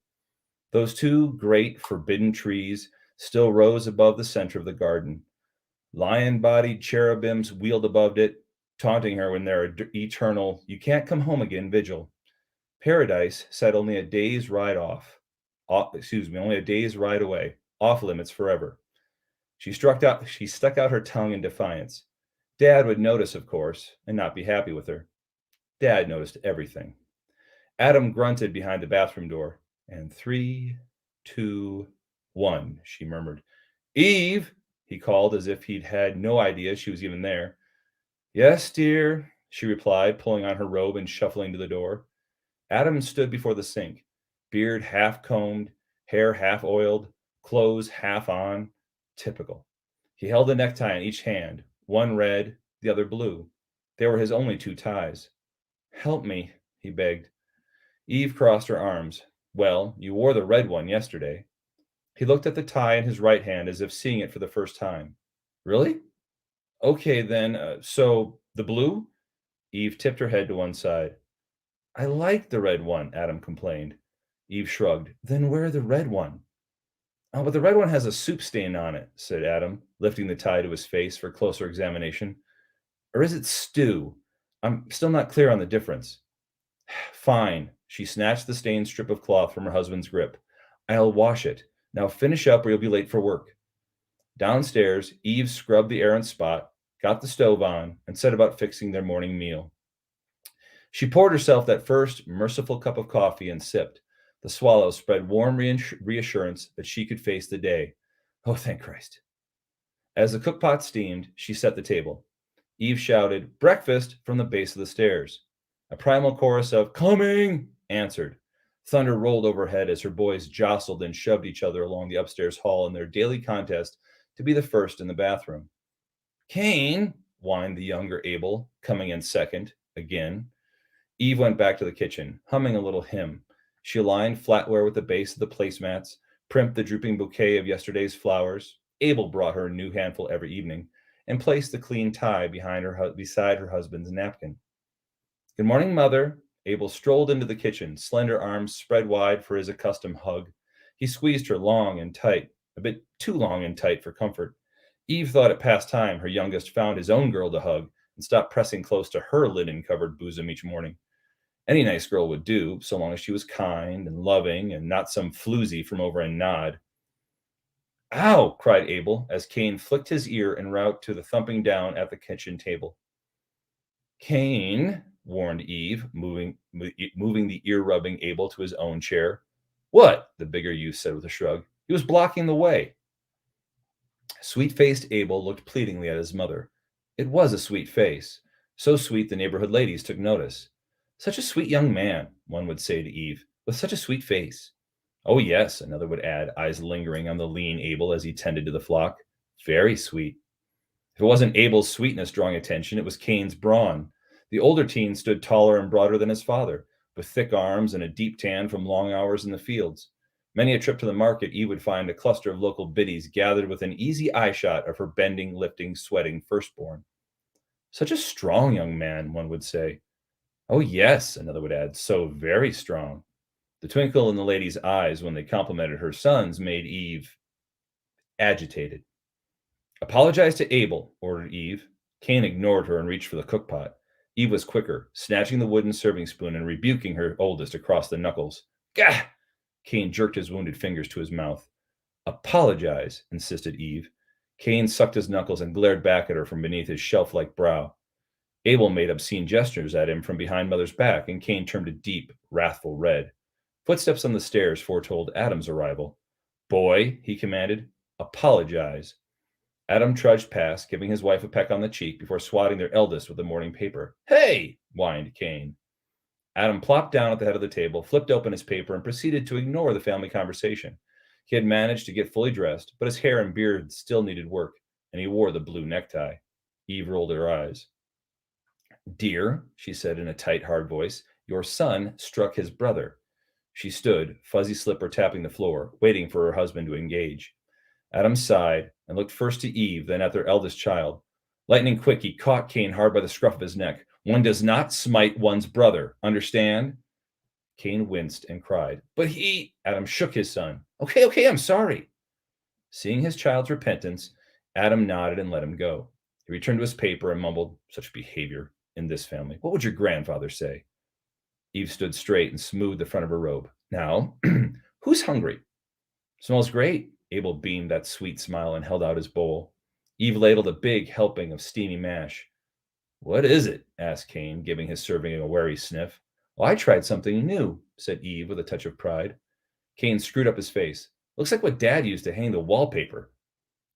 Speaker 5: Those two great, forbidden trees still rose above the center of the garden. Lion-bodied cherubims wheeled above it, taunting her in their eternal, "You can't come home again" vigil. Paradise sat only a day's ride only a day's ride away, off limits forever. She stuck out her tongue in defiance. Dad would notice, of course, and not be happy with her. Dad noticed everything. Adam grunted behind the bathroom door. And 3, 2, 1, she murmured. "Eve," he called as if he'd had no idea she was even there. "Yes, dear," she replied, pulling on her robe and shuffling to the door. Adam stood before the sink, beard half combed, hair half oiled, clothes half on. Typical. He held a necktie in each hand, one red, the other blue. They were his only two ties. "Help me," he begged. Eve crossed her arms. "Well, you wore the red one yesterday." He looked at the tie in his right hand as if seeing it for the first time. "Really? Okay, then, so the blue?" Eve tipped her head to one side. "I like the red one," Adam complained. Eve shrugged. "Then wear the red one." "Oh, but the red one has a soup stain on it," said Adam, lifting the tie to his face for closer examination. "Or is it stew? I'm still not clear on the difference." "Fine." She snatched the stained strip of cloth from her husband's grip. "I'll wash it. Now finish up or you'll be late for work." Downstairs, Eve scrubbed the errant spot, got the stove on, and set about fixing their morning meal. She poured herself that first merciful cup of coffee and sipped. The swallow spread warm reassurance that she could face the day. Oh, thank Christ. As the cookpot steamed, she set the table. Eve shouted, "Breakfast," from the base of the stairs. A primal chorus of "Coming!" answered. Thunder rolled overhead as her boys jostled and shoved each other along the upstairs hall in their daily contest to be the first in the bathroom. "Kane," whined the younger Abel, coming in second, again. Eve went back to the kitchen, humming a little hymn. She aligned flatware with the base of the placemats, primped the drooping bouquet of yesterday's flowers. Abel brought her a new handful every evening, and placed the clean tie beside her husband's napkin. "Good morning, Mother." Abel strolled into the kitchen, slender arms spread wide for his accustomed hug. He squeezed her long and tight, a bit too long and tight for comfort. Eve thought it past time her youngest found his own girl to hug and stopped pressing close to her linen-covered bosom each morning. Any nice girl would do, so long as she was kind and loving and not some floozy from over in Nod. "Ow!" cried Abel as Kane flicked his ear en route to the thumping down at the kitchen table. "Kane," warned Eve, moving the ear-rubbing Abel to his own chair. "What?" the bigger youth said with a shrug. "He was blocking the way." Sweet-faced Abel looked pleadingly at his mother. It was a sweet face, so sweet the neighborhood ladies took notice. Such a sweet young man, one would say to Eve, with such a sweet face. "Oh, yes," another would add, eyes lingering on the lean Abel as he tended to the flock. "Very sweet." If it wasn't Abel's sweetness drawing attention, it was Kane's brawn. The older teen stood taller and broader than his father, with thick arms and a deep tan from long hours in the fields. Many a trip to the market, Eve would find a cluster of local biddies gathered within easy eye-shot of her bending, lifting, sweating firstborn. "Such a strong young man," one would say. "Oh, yes," another would add, "so very strong." The twinkle in the lady's eyes when they complimented her sons made Eve agitated. "Apologize to Abel," ordered Eve. Kane ignored her and reached for the cookpot. Eve was quicker, snatching the wooden serving spoon and rebuking her oldest across the knuckles. "Gah!" Kane jerked his wounded fingers to his mouth. "Apologize," insisted Eve. Kane sucked his knuckles and glared back at her from beneath his shelf-like brow. Abel made obscene gestures at him from behind Mother's back, and Kane turned a deep, wrathful red. Footsteps on the stairs foretold Adam's arrival. "Boy," he commanded, "apologize." Adam trudged past, giving his wife a peck on the cheek before swatting their eldest with the morning paper. "Hey!" whined Kane. Adam plopped down at the head of the table, flipped open his paper, and proceeded to ignore the family conversation. He had managed to get fully dressed, but his hair and beard still needed work, and he wore the blue necktie. Eve rolled her eyes. Dear, she said in a tight, hard voice, your son struck his brother. She stood, fuzzy slipper tapping the floor, waiting for her husband to engage. Adam sighed and looked first to Eve, then at their eldest child. Lightning quick, he caught Cain hard by the scruff of his neck. One does not smite one's brother, understand? Cain winced and cried. But he... Adam shook his son. Okay, I'm sorry. Seeing his child's repentance, Adam nodded and let him go. He returned to his paper and mumbled, such behavior in this family. What would your grandfather say? Eve stood straight and smoothed the front of her robe. Now, who's hungry? Smells great. Abel beamed that sweet smile and held out his bowl. Eve ladled a big helping of steamy mash. What is it? Asked Cain, giving his serving a wary sniff. Well, I tried something new, said Eve with a touch of pride. Cain screwed up his face. Looks like what Dad used to hang the wallpaper.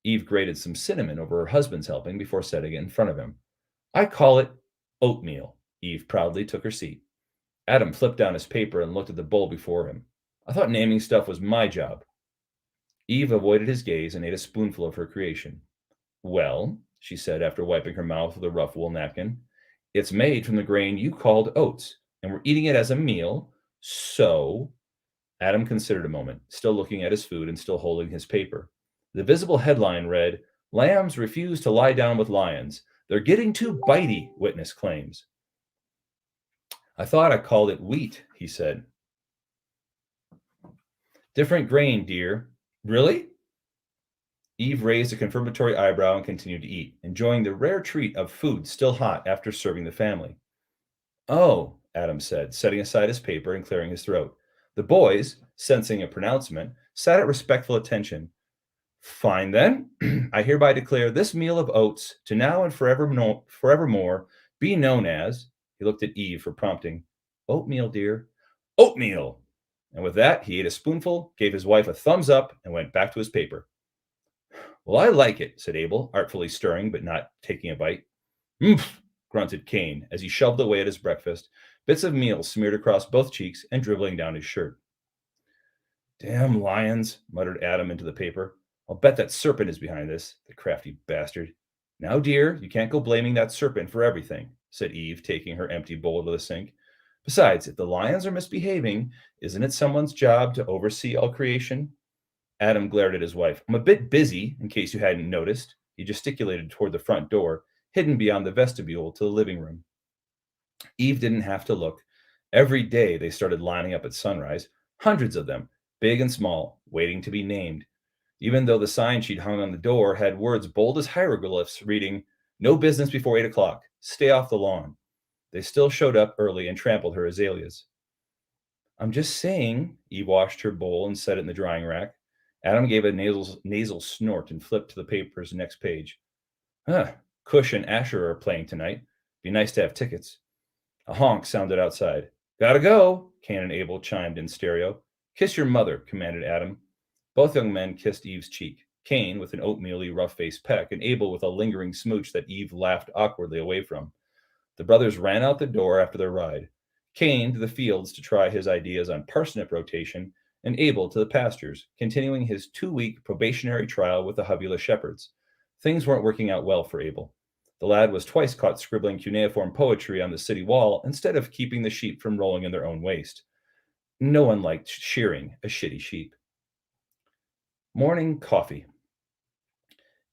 Speaker 5: Eve grated some cinnamon over her husband's helping before setting it in front of him. I call it oatmeal. Eve proudly took her seat. Adam flipped down his paper and looked at the bowl before him. I thought naming stuff was my job. Eve avoided his gaze and ate a spoonful of her creation. Well, she said after wiping her mouth with a rough wool napkin, it's made from the grain you called oats, and we're eating it as a meal, so... Adam considered a moment, still looking at his food and still holding his paper. The visible headline read, Lambs refuse to lie down with lions. They're getting too bitey, witness claims. I thought I called it wheat, he said. Different grain, dear. Really? Eve raised a confirmatory eyebrow and continued to eat, enjoying the rare treat of food still hot after serving the family. Oh, Adam said, setting aside his paper and clearing his throat. The boys, sensing a pronouncement, sat at respectful attention. Fine then, I hereby declare this meal of oats to now and forevermore be known as, he looked at Eve for prompting, oatmeal, dear, oatmeal. And with that, he ate a spoonful, gave his wife a thumbs up, and went back to his paper. Well, I like it, said Abel, artfully stirring but not taking a bite. Oomph, grunted Cain as he shoved away at his breakfast, bits of meal smeared across both cheeks and dribbling down his shirt. Damn lions, muttered Adam into the paper. I'll bet that serpent is behind this, the crafty bastard. Now, dear, you can't go blaming that serpent for everything, said Eve, taking her empty bowl to the sink. Besides, if the lions are misbehaving, isn't it someone's job to oversee all creation? Adam glared at his wife. I'm a bit busy, in case you hadn't noticed. He gesticulated toward the front door, hidden beyond the vestibule to the living room. Eve didn't have to look. Every day they started lining up at sunrise, hundreds of them, big and small, waiting to be named. Even though the sign she'd hung on the door had words bold as hieroglyphs reading, no business before 8 o'clock, stay off the lawn. They still showed up early and trampled her azaleas. I'm just saying, Eve washed her bowl and set it in the drying rack. Adam gave a nasal snort and flipped to the paper's next page. Cush and Asher are playing tonight. Be nice to have tickets. A honk sounded outside. Gotta go, Cain and Abel chimed in stereo. Kiss your mother, commanded Adam. Both young men kissed Eve's cheek, Cain with an oatmeal-y rough-faced peck, and Abel with a lingering smooch that Eve laughed awkwardly away from. The brothers ran out the door after their ride. Cain to the fields to try his ideas on parsnip rotation, and Abel to the pastures, continuing his 2-week probationary trial with the Havila shepherds. Things weren't working out well for Abel. The lad was twice caught scribbling cuneiform poetry on the city wall instead of keeping the sheep from rolling in their own waste. No one liked shearing a shitty sheep. Morning coffee.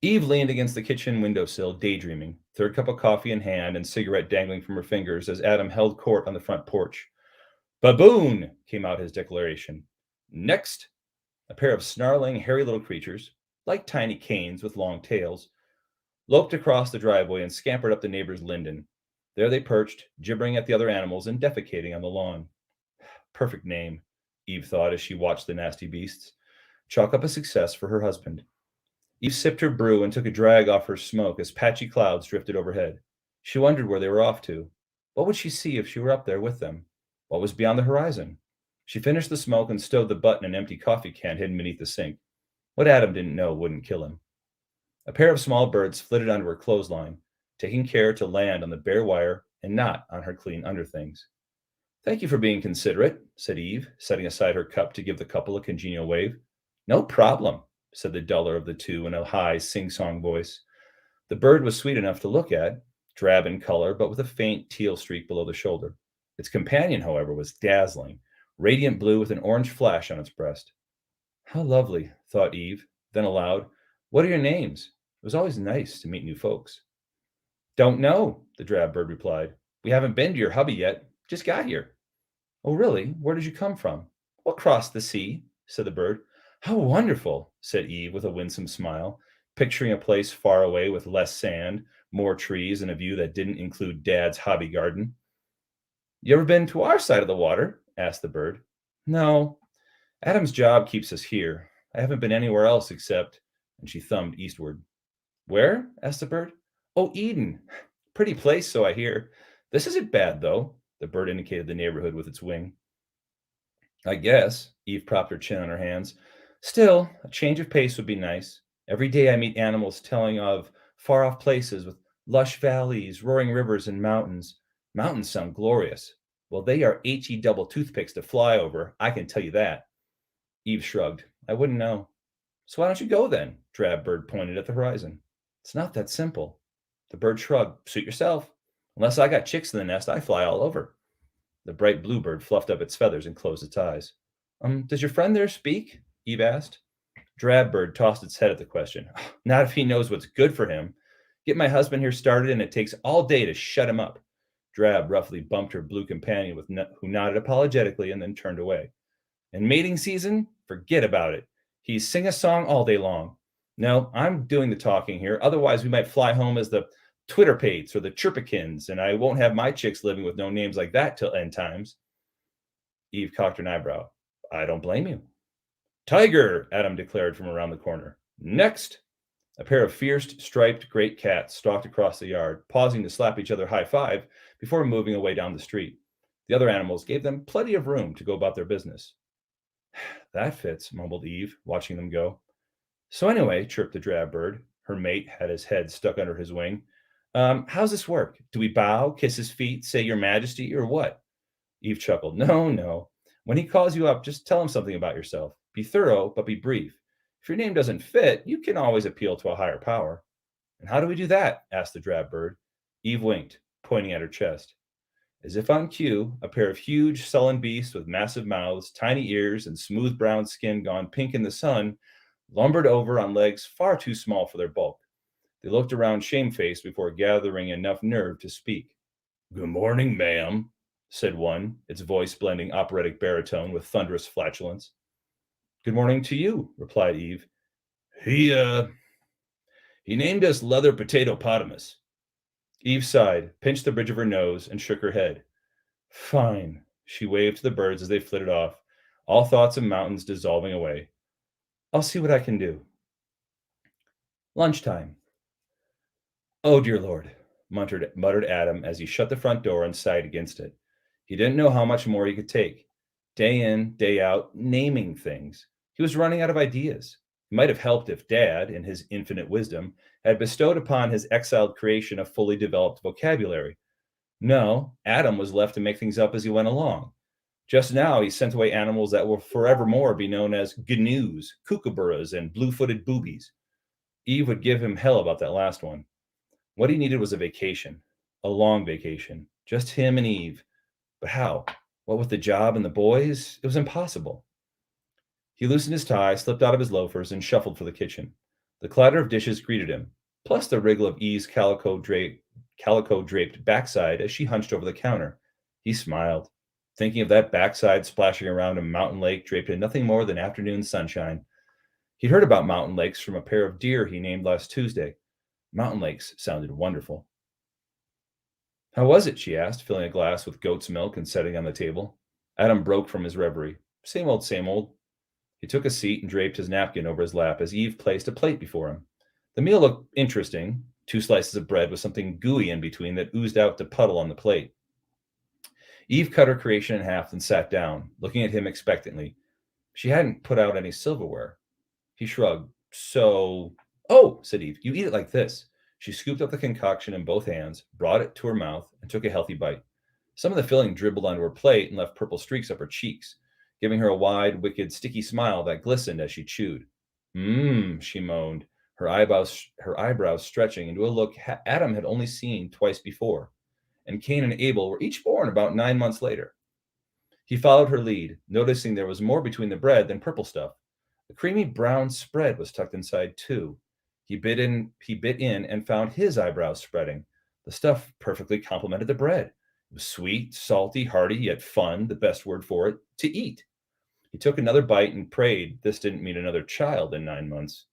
Speaker 5: Eve leaned against the kitchen windowsill, daydreaming, third cup of coffee in hand and cigarette dangling from her fingers as Adam held court on the front porch. Baboon, came out his declaration. Next, a pair of snarling, hairy little creatures, like tiny canes with long tails, loped across the driveway and scampered up the neighbor's linden. There they perched, gibbering at the other animals and defecating on the lawn. Perfect name, Eve thought as she watched the nasty beasts. Chalk up a success for her husband. Eve sipped her brew and took a drag off her smoke as patchy clouds drifted overhead. She wondered where they were off to. What would she see if she were up there with them? What was beyond the horizon? She finished the smoke and stowed the butt in an empty coffee can hidden beneath the sink. What Adam didn't know wouldn't kill him. A pair of small birds flitted onto her clothesline, taking care to land on the bare wire and not on her clean underthings. Thank you for being considerate, said Eve, setting aside her cup to give the couple a congenial wave. No problem, said the duller of the two in a high, sing-song voice. The bird was sweet enough to look at, drab in color, but with a faint teal streak below the shoulder. Its companion, however, was dazzling, radiant blue with an orange flash on its breast. How lovely, thought Eve, then aloud, what are your names? It was always nice to meet new folks. Don't know, the drab bird replied. We haven't been to your hubby yet, just got here. Oh, really? Where did you come from? Across the sea, said the bird. How wonderful, said Eve with a winsome smile, picturing a place far away with less sand, more trees, and a view that didn't include Dad's hobby garden. You ever been to our side of the water? Asked the bird. No. Adam's job keeps us here. I haven't been anywhere else except, and she thumbed eastward. Where? Asked the bird. Oh, Eden. Pretty place, so I hear. This isn't bad, though. The bird indicated the neighborhood with its wing. I guess. Eve propped her chin on her hands. Still, a change of pace would be nice. Every day I meet animals telling of far-off places with lush valleys, roaring rivers, and mountains. Mountains sound glorious. Well, they are HE double toothpicks to fly over, I can tell you that. Eve shrugged. I wouldn't know. So why don't you go then? Drab bird pointed at the horizon. It's not that simple. The bird shrugged. Suit yourself. Unless I got chicks in the nest, I fly all over. The bright bluebird fluffed up its feathers and closed its eyes. Does your friend there speak? Eve asked. Drab bird tossed its head at the question. Not if he knows what's good for him. Get my husband here started, and it takes all day to shut him up. Drab roughly bumped her blue companion, who nodded apologetically and then turned away. In mating season, forget about it. He's sing a song all day long. No, I'm doing the talking here. Otherwise, we might fly home as the Twitterpates or the Chirpikins, and I won't have my chicks living with no names like that till end times. Eve cocked an eyebrow. I don't blame you. Tiger, Adam declared from around the corner. Next. A pair of fierce, striped great cats stalked across the yard, pausing to slap each other high five before moving away down the street. The other animals gave them plenty of room to go about their business. That fits, mumbled Eve, watching them go. So anyway, chirped the drab bird. Her mate had his head stuck under his wing. How's this work? Do we bow, kiss his feet, say your majesty, or what? Eve chuckled. No. When he calls you up, just tell him something about yourself. Be thorough, but be brief. If your name doesn't fit, you can always appeal to a higher power. And how do we do that? Asked the drab bird. Eve winked, pointing at her chest. As if on cue, a pair of huge, sullen beasts with massive mouths, tiny ears, and smooth brown skin gone pink in the sun lumbered over on legs far too small for their bulk. They looked around shamefaced before gathering enough nerve to speak. Good morning, ma'am, said one, its voice blending operatic baritone with thunderous flatulence. Good morning to you, replied Eve. He named us Leather Potato Potamus. Eve sighed, pinched the bridge of her nose, and shook her head. Fine, she waved to the birds as they flitted off, all thoughts of mountains dissolving away. I'll see what I can do. Lunchtime. Oh, dear Lord, muttered Adam as he shut the front door and sighed against it. He didn't know how much more he could take. Day in, day out, naming things. He was running out of ideas. It might have helped if Dad, in his infinite wisdom, had bestowed upon his exiled creation a fully developed vocabulary. No, Adam was left to make things up as he went along. Just now, he sent away animals that will forevermore be known as gnus, kookaburras, and blue-footed boobies. Eve would give him hell about that last one. What he needed was a vacation, a long vacation, just him and Eve. But how? What with the job and the boys? It was impossible. He loosened his tie, slipped out of his loafers, and shuffled for the kitchen. The clatter of dishes greeted him, plus the wriggle of Eve's calico-draped backside as she hunched over the counter. He smiled, thinking of that backside splashing around a mountain lake draped in nothing more than afternoon sunshine. He'd heard about mountain lakes from a pair of deer he named last Tuesday. Mountain lakes sounded wonderful. How was it? She asked, filling a glass with goat's milk and setting it on the table. Adam broke from his reverie. Same old, same old. He took a seat and draped his napkin over his lap as Eve placed a plate before him. The meal looked interesting. 2 slices of bread with something gooey in between that oozed out to puddle on the plate. Eve cut her creation in half and sat down, looking at him expectantly. She hadn't put out any silverware. He shrugged. Oh, said Eve, you eat it like this. She scooped up the concoction in both hands, brought it to her mouth, and took a healthy bite. Some of the filling dribbled onto her plate and left purple streaks up her cheeks, giving her a wide, wicked, sticky smile that glistened as she chewed. She moaned, her eyebrows stretching into a look Adam had only seen twice before, and Cain and Abel were each born about 9 months later. He followed her lead, noticing there was more between the bread than purple stuff. The creamy brown spread was tucked inside too. He bit in and found his eyebrows spreading. The stuff perfectly complemented the bread. It was sweet, salty, hearty, yet fun, the best word for it, to eat. He took another bite and prayed this didn't mean another child in 9 months.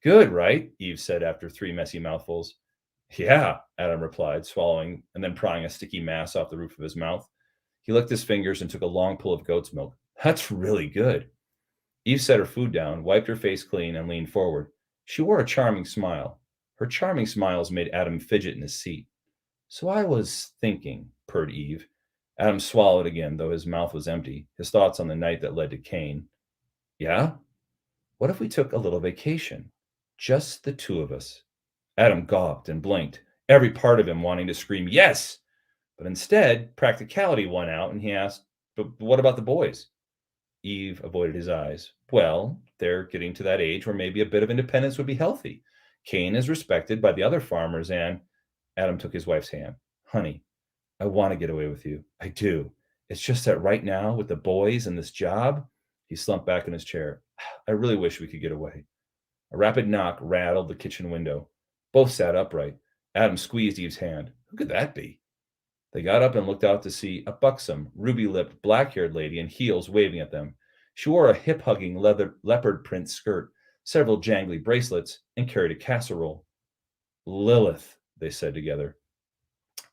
Speaker 5: Good, right? Eve said after 3 messy mouthfuls. Yeah, Adam replied, swallowing and then prying a sticky mass off the roof of his mouth. He licked his fingers and took a long pull of goat's milk. That's really good. Eve set her food down, wiped her face clean, and leaned forward. She wore a charming smile. Her charming smiles made Adam fidget in his seat. So I was thinking, purred Eve. Adam swallowed again, though his mouth was empty, his thoughts on the night that led to Cain. Yeah? What if we took a little vacation? Just the two of us. Adam gawped and blinked, every part of him wanting to scream, yes! But instead, practicality won out, and he asked, but what about the boys? Eve avoided his eyes. Well, they're getting to that age where maybe a bit of independence would be healthy. Cain is respected by the other farmers, and Adam took his wife's hand. Honey, I want to get away with you. I do. It's just that right now, with the boys and this job, he slumped back in his chair. I really wish we could get away. A rapid knock rattled the kitchen window. Both sat upright. Adam squeezed Eve's hand. Who could that be? They got up and looked out to see a buxom, ruby-lipped, black-haired lady in heels waving at them. She wore a hip-hugging leopard print skirt, several jangly bracelets, and carried a casserole. Lilith, they said together.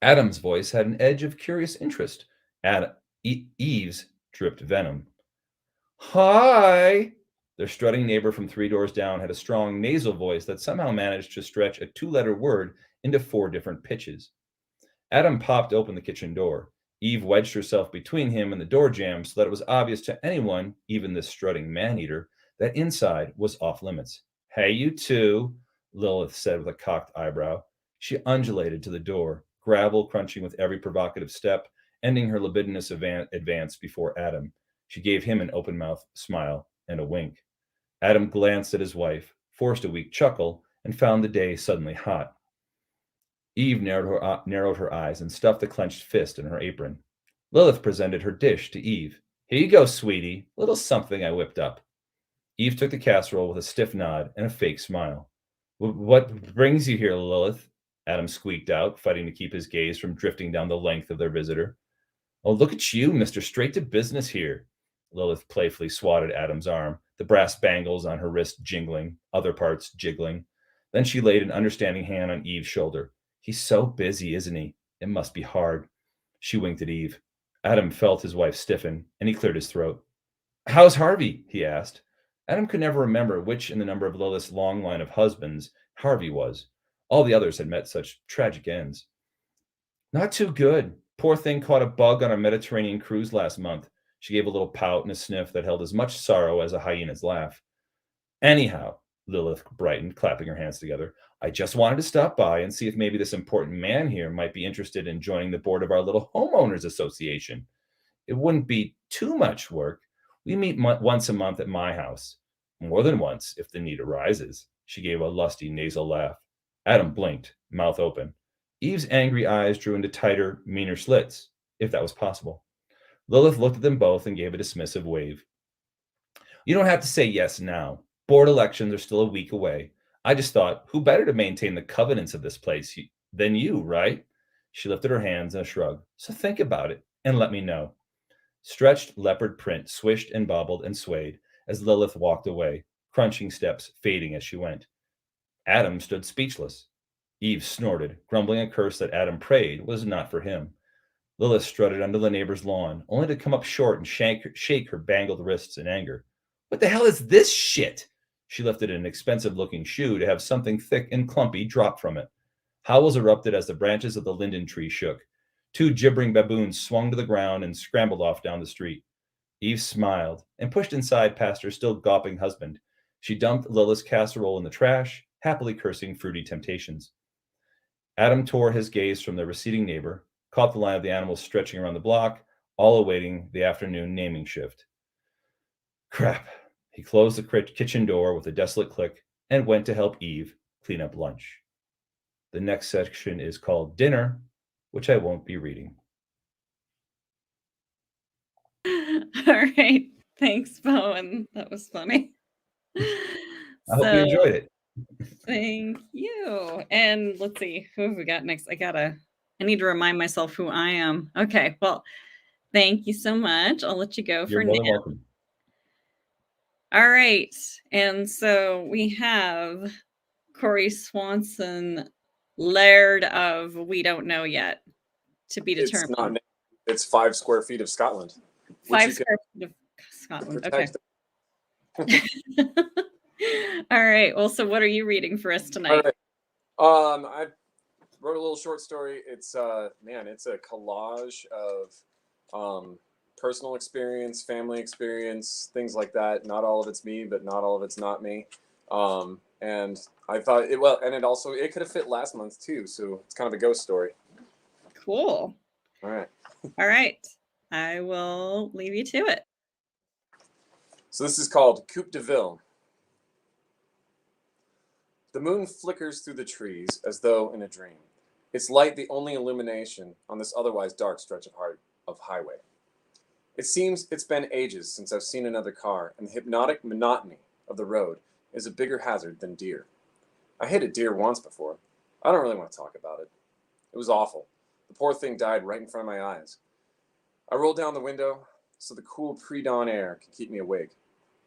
Speaker 5: Adam's voice had an edge of curious interest. Eve's dripped venom. Hi! Their strutting neighbor from 3 doors down had a strong nasal voice that somehow managed to stretch a 2-letter word into 4 different pitches. Adam popped open the kitchen door. Eve wedged herself between him and the door jamb so that it was obvious to anyone, even this strutting man-eater, that inside was off limits. Hey, you two, Lilith said with a cocked eyebrow. She undulated to the door, gravel crunching with every provocative step, ending her libidinous advance before Adam. She gave him an open-mouthed smile and a wink. Adam glanced at his wife, forced a weak chuckle, and found the day suddenly hot. Eve narrowed her eyes and stuffed the clenched fist in her apron. Lilith presented her dish to Eve. Here you go, sweetie. A little something I whipped up. Eve took the casserole with a stiff nod and a fake smile. What brings you here, Lilith? Adam squeaked out, fighting to keep his gaze from drifting down the length of their visitor. Oh, look at you, Mr. Straight to Business here. Lilith playfully swatted Adam's arm, the brass bangles on her wrist jingling, other parts jiggling. Then she laid an understanding hand on Eve's shoulder. He's so busy, isn't he? It must be hard. She winked at Eve. Adam felt his wife stiffen, and he cleared his throat. How's Harvey? He asked. Adam could never remember which in the number of Lilith's long line of husbands Harvey was. All the others had met such tragic ends. Not too good. Poor thing caught a bug on our Mediterranean cruise last month. She gave a little pout and a sniff that held as much sorrow as a hyena's laugh. Anyhow, Lilith brightened, clapping her hands together, I just wanted to stop by and see if maybe this important man here might be interested in joining the board of our little homeowners association. It wouldn't be too much work. We meet once a month at my house. More than once, if the need arises. She gave a lusty nasal laugh. Adam blinked, mouth open. Eve's angry eyes drew into tighter, meaner slits, if that was possible. Lilith looked at them both and gave a dismissive wave. You don't have to say yes now. Board elections are still a week away. I just thought, who better to maintain the covenants of this place than you, right? She lifted her hands in a shrug. So think about it and let me know. Stretched leopard print swished and bobbled and swayed as Lilith walked away, crunching steps fading as she went. Adam stood speechless. Eve snorted, grumbling a curse that Adam prayed was not for him. Lilith strutted under the neighbor's lawn, only to come up short and shake her bangled wrists in anger. What the hell is this shit? She lifted an expensive-looking shoe to have something thick and clumpy drop from it. Howls erupted as the branches of the linden tree shook. 2 gibbering baboons swung to the ground and scrambled off down the street. Eve smiled and pushed inside past her still gawping husband. She dumped Lilith's casserole in the trash, happily cursing fruity temptations. Adam tore his gaze from the receding neighbor, caught the line of the animals stretching around the block, all awaiting the afternoon naming shift. Crap. He closed the kitchen door with a desolate click and went to help Eve clean up lunch. The next section is called Dinner, which I won't be reading.
Speaker 1: All right. Thanks, Bowen. That was funny.
Speaker 5: I hope you enjoyed it.
Speaker 1: Thank you. And let's see, who have we got next? I need to remind myself who I am. Okay. Well, thank you so much. I'll let you go
Speaker 5: You're
Speaker 1: for
Speaker 5: more
Speaker 1: now.
Speaker 5: than welcome.
Speaker 1: All right. And so we have Cory Swanson, Laird of We Don't Know Yet, to be determined.
Speaker 6: It's not. It's 5 square feet of Scotland.
Speaker 1: 5 square feet of Scotland. Okay. All right. Well, so what are you reading for us tonight?
Speaker 6: All right. I wrote a little short story. It's it's a collage of personal experience, family experience, things like that. Not all of it's me, but not all of it's not me. And I thought it could have fit last month too. So it's kind of a ghost story.
Speaker 1: Cool.
Speaker 6: All right.
Speaker 1: All right. I will leave you to it.
Speaker 6: So this is called Coup de Ville. The moon flickers through the trees as though in a dream. Its light the only illumination on this otherwise dark stretch of highway. It seems it's been ages since I've seen another car, and the hypnotic monotony of the road is a bigger hazard than deer. I hit a deer once before. I don't really want to talk about it. It was awful. The poor thing died right in front of my eyes. I rolled down the window so the cool pre-dawn air can keep me awake.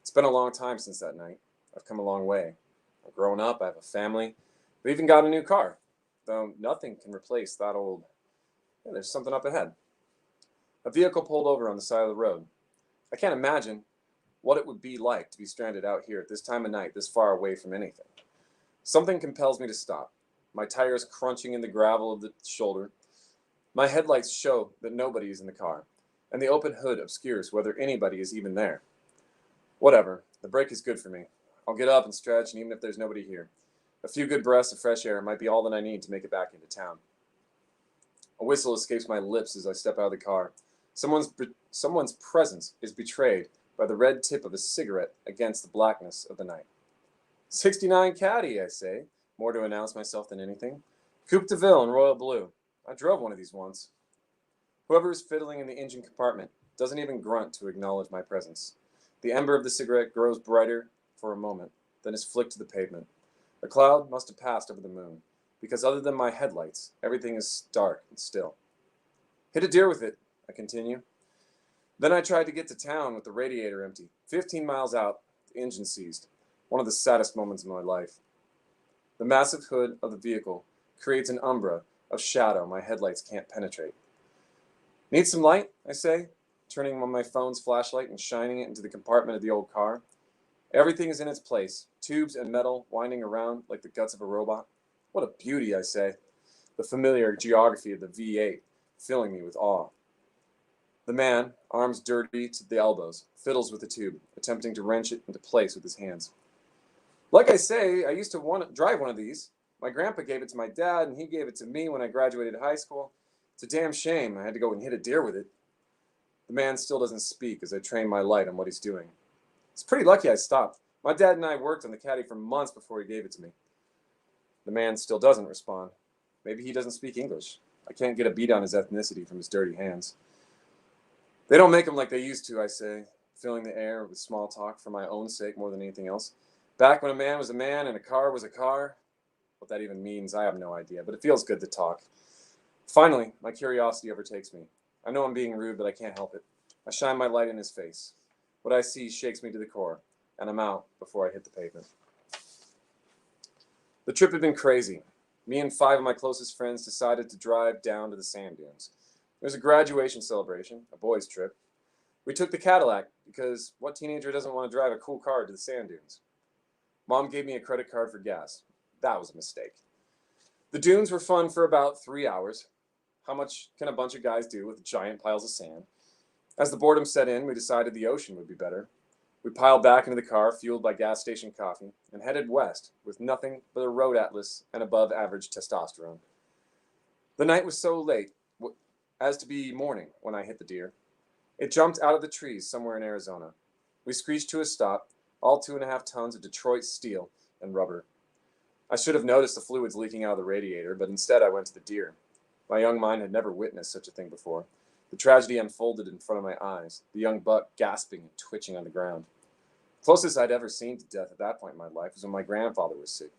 Speaker 6: It's been a long time since that night. I've come a long way. I've grown up, I have a family. We even got a new car, though nothing can replace that old... Yeah, there's something up ahead. A vehicle pulled over on the side of the road. I can't imagine what it would be like to be stranded out here at this time of night, this far away from anything. Something compels me to stop. My tires crunching in the gravel of the shoulder. My headlights show that nobody is in the car, and the open hood obscures whether anybody is even there. Whatever, the break is good for me. I'll get up and stretch, and even if there's nobody here, a few good breaths of fresh air might be all that I need to make it back into town. A whistle escapes my lips as I step out of the car. Someone's presence is betrayed by the red tip of a cigarette against the blackness of the night. 69 Caddy, I say, more to announce myself than anything. Coupe de Ville in royal blue. I drove one of these once. Whoever is fiddling in the engine compartment doesn't even grunt to acknowledge my presence. The ember of the cigarette grows brighter for a moment, then is flicked to the pavement. A cloud must have passed over the moon, because other than my headlights, everything is dark and still. Hit a deer with it, I continue. Then I tried to get to town with the radiator empty. 15 miles out, the engine seized. One of the saddest moments of my life. The massive hood of the vehicle creates an umbra of shadow my headlights can't penetrate. Need some light, I say, turning on my phone's flashlight and shining it into the compartment of the old car. Everything is in its place, tubes and metal winding around like the guts of a robot. What a beauty, I say, the familiar geography of the V8 filling me with awe. The man, arms dirty to the elbows, fiddles with the tube, attempting to wrench it into place with his hands. Like I say, I used to want to drive one of these. My grandpa gave it to my dad, and he gave it to me when I graduated high school. It's a damn shame I had to go and hit a deer with it. The man still doesn't speak as I train my light on what he's doing. It's pretty lucky I stopped. My dad and I worked on the Caddy for months before he gave it to me. The man still doesn't respond. Maybe he doesn't speak English. I can't get a beat on his ethnicity from his dirty hands. They don't make them like they used to, I say, filling the air with small talk for my own sake more than anything else. Back when a man was a man and a car was a car. What that even means, I have no idea, but it feels good to talk. Finally, my curiosity overtakes me. I know I'm being rude, but I can't help it. I shine my light in his face. What I see shakes me to the core, and I'm out before I hit the pavement. The trip had been crazy. Me and 5 of my closest friends decided to drive down to the sand dunes. It was a graduation celebration, a boys' trip. We took the Cadillac because what teenager doesn't want to drive a cool car to the sand dunes? Mom gave me a credit card for gas. That was a mistake. The dunes were fun for about 3 hours. How much can a bunch of guys do with giant piles of sand? As the boredom set in, we decided the ocean would be better. We piled back into the car, fueled by gas station coffee, and headed west with nothing but a road atlas and above average testosterone. The night was so late as to be morning when I hit the deer. It jumped out of the trees somewhere in Arizona. We screeched to a stop, all 2.5 tons of Detroit steel and rubber. I should have noticed the fluids leaking out of the radiator, but instead I went to the deer. My young mind had never witnessed such a thing before. The tragedy unfolded in front of my eyes, the young buck gasping and twitching on the ground. Closest I'd ever seen to death at that point in my life was when my grandfather was sick.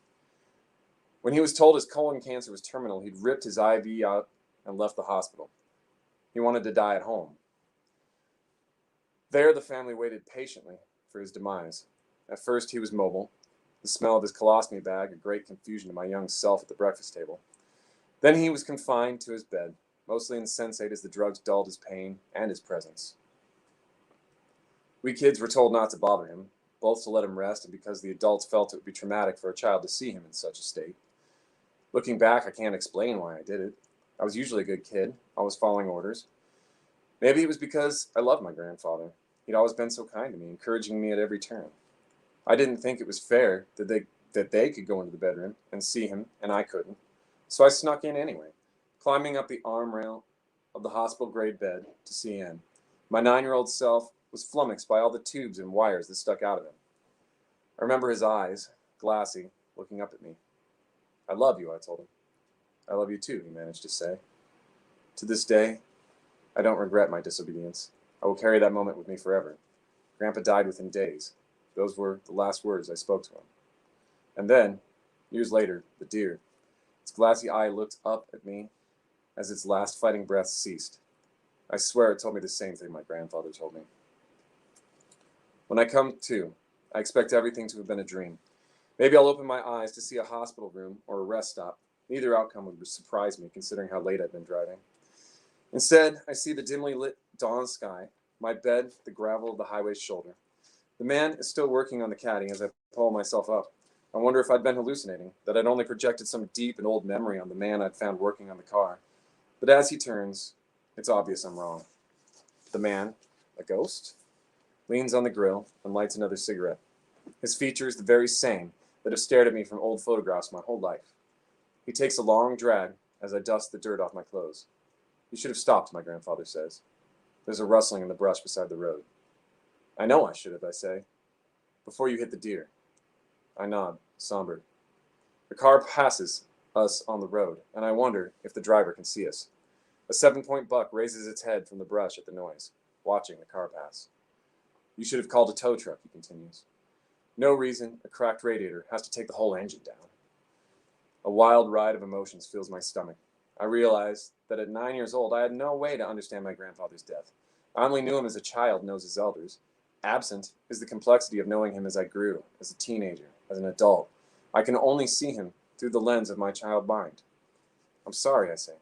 Speaker 6: When he was told his colon cancer was terminal, he'd ripped his IV out and left the hospital. He wanted to die at home. There, the family waited patiently for his demise. At first, he was mobile, the smell of his colostomy bag a great confusion to my young self at the breakfast table. Then he was confined to his bed, mostly insensate as the drugs dulled his pain and his presence. We kids were told not to bother him, both to let him rest and because the adults felt it would be traumatic for a child to see him in such a state. Looking back, I can't explain why I did it. I was usually a good kid, always following orders. Maybe it was because I loved my grandfather. He'd always been so kind to me, encouraging me at every turn. I didn't think it was fair that they could go into the bedroom and see him, and I couldn't. So I snuck in anyway, climbing up the arm rail of the hospital-grade bed to see in. My 9-year-old self was flummoxed by all the tubes and wires that stuck out of him. I remember his eyes, glassy, looking up at me. "I love you," I told him. "I love you too," he managed to say. To this day, I don't regret my disobedience. I will carry that moment with me forever. Grandpa died within days. Those were the last words I spoke to him. And then, years later, the deer, its glassy eye looked up at me as its last fighting breath ceased. I swear it told me the same thing my grandfather told me. When I come to, I expect everything to have been a dream. Maybe I'll open my eyes to see a hospital room or a rest stop. Neither outcome would surprise me, considering how late I've been driving. Instead, I see the dimly lit dawn sky, my bed, the gravel of the highway's shoulder. The man is still working on the caddy as I pull myself up. I wonder if I'd been hallucinating, that I'd only projected some deep and old memory on the man I'd found working on the car. But as he turns, it's obvious I'm wrong. The man, a ghost, leans on the grill and lights another cigarette. His features the very same that have stared at me from old photographs my whole life. He takes a long drag as I dust the dirt off my clothes. "You should have stopped," my grandfather says. There's a rustling in the brush beside the road. "I know I should have," I say. "Before you hit the deer." I nod, somber. The car passes us on the road, and I wonder if the driver can see us. A 7-point buck raises its head from the brush at the noise, watching the car pass. "You should have called a tow truck," he continues. No reason a cracked radiator has to take the whole engine down. A wild ride of emotions fills my stomach. I realize that at 9 years old, I had no way to understand my grandfather's death. I only knew him as a child knows his elders. Absent is the complexity of knowing him as I grew, as a teenager, as an adult. I can only see him through the lens of my child mind. "I'm sorry," I say.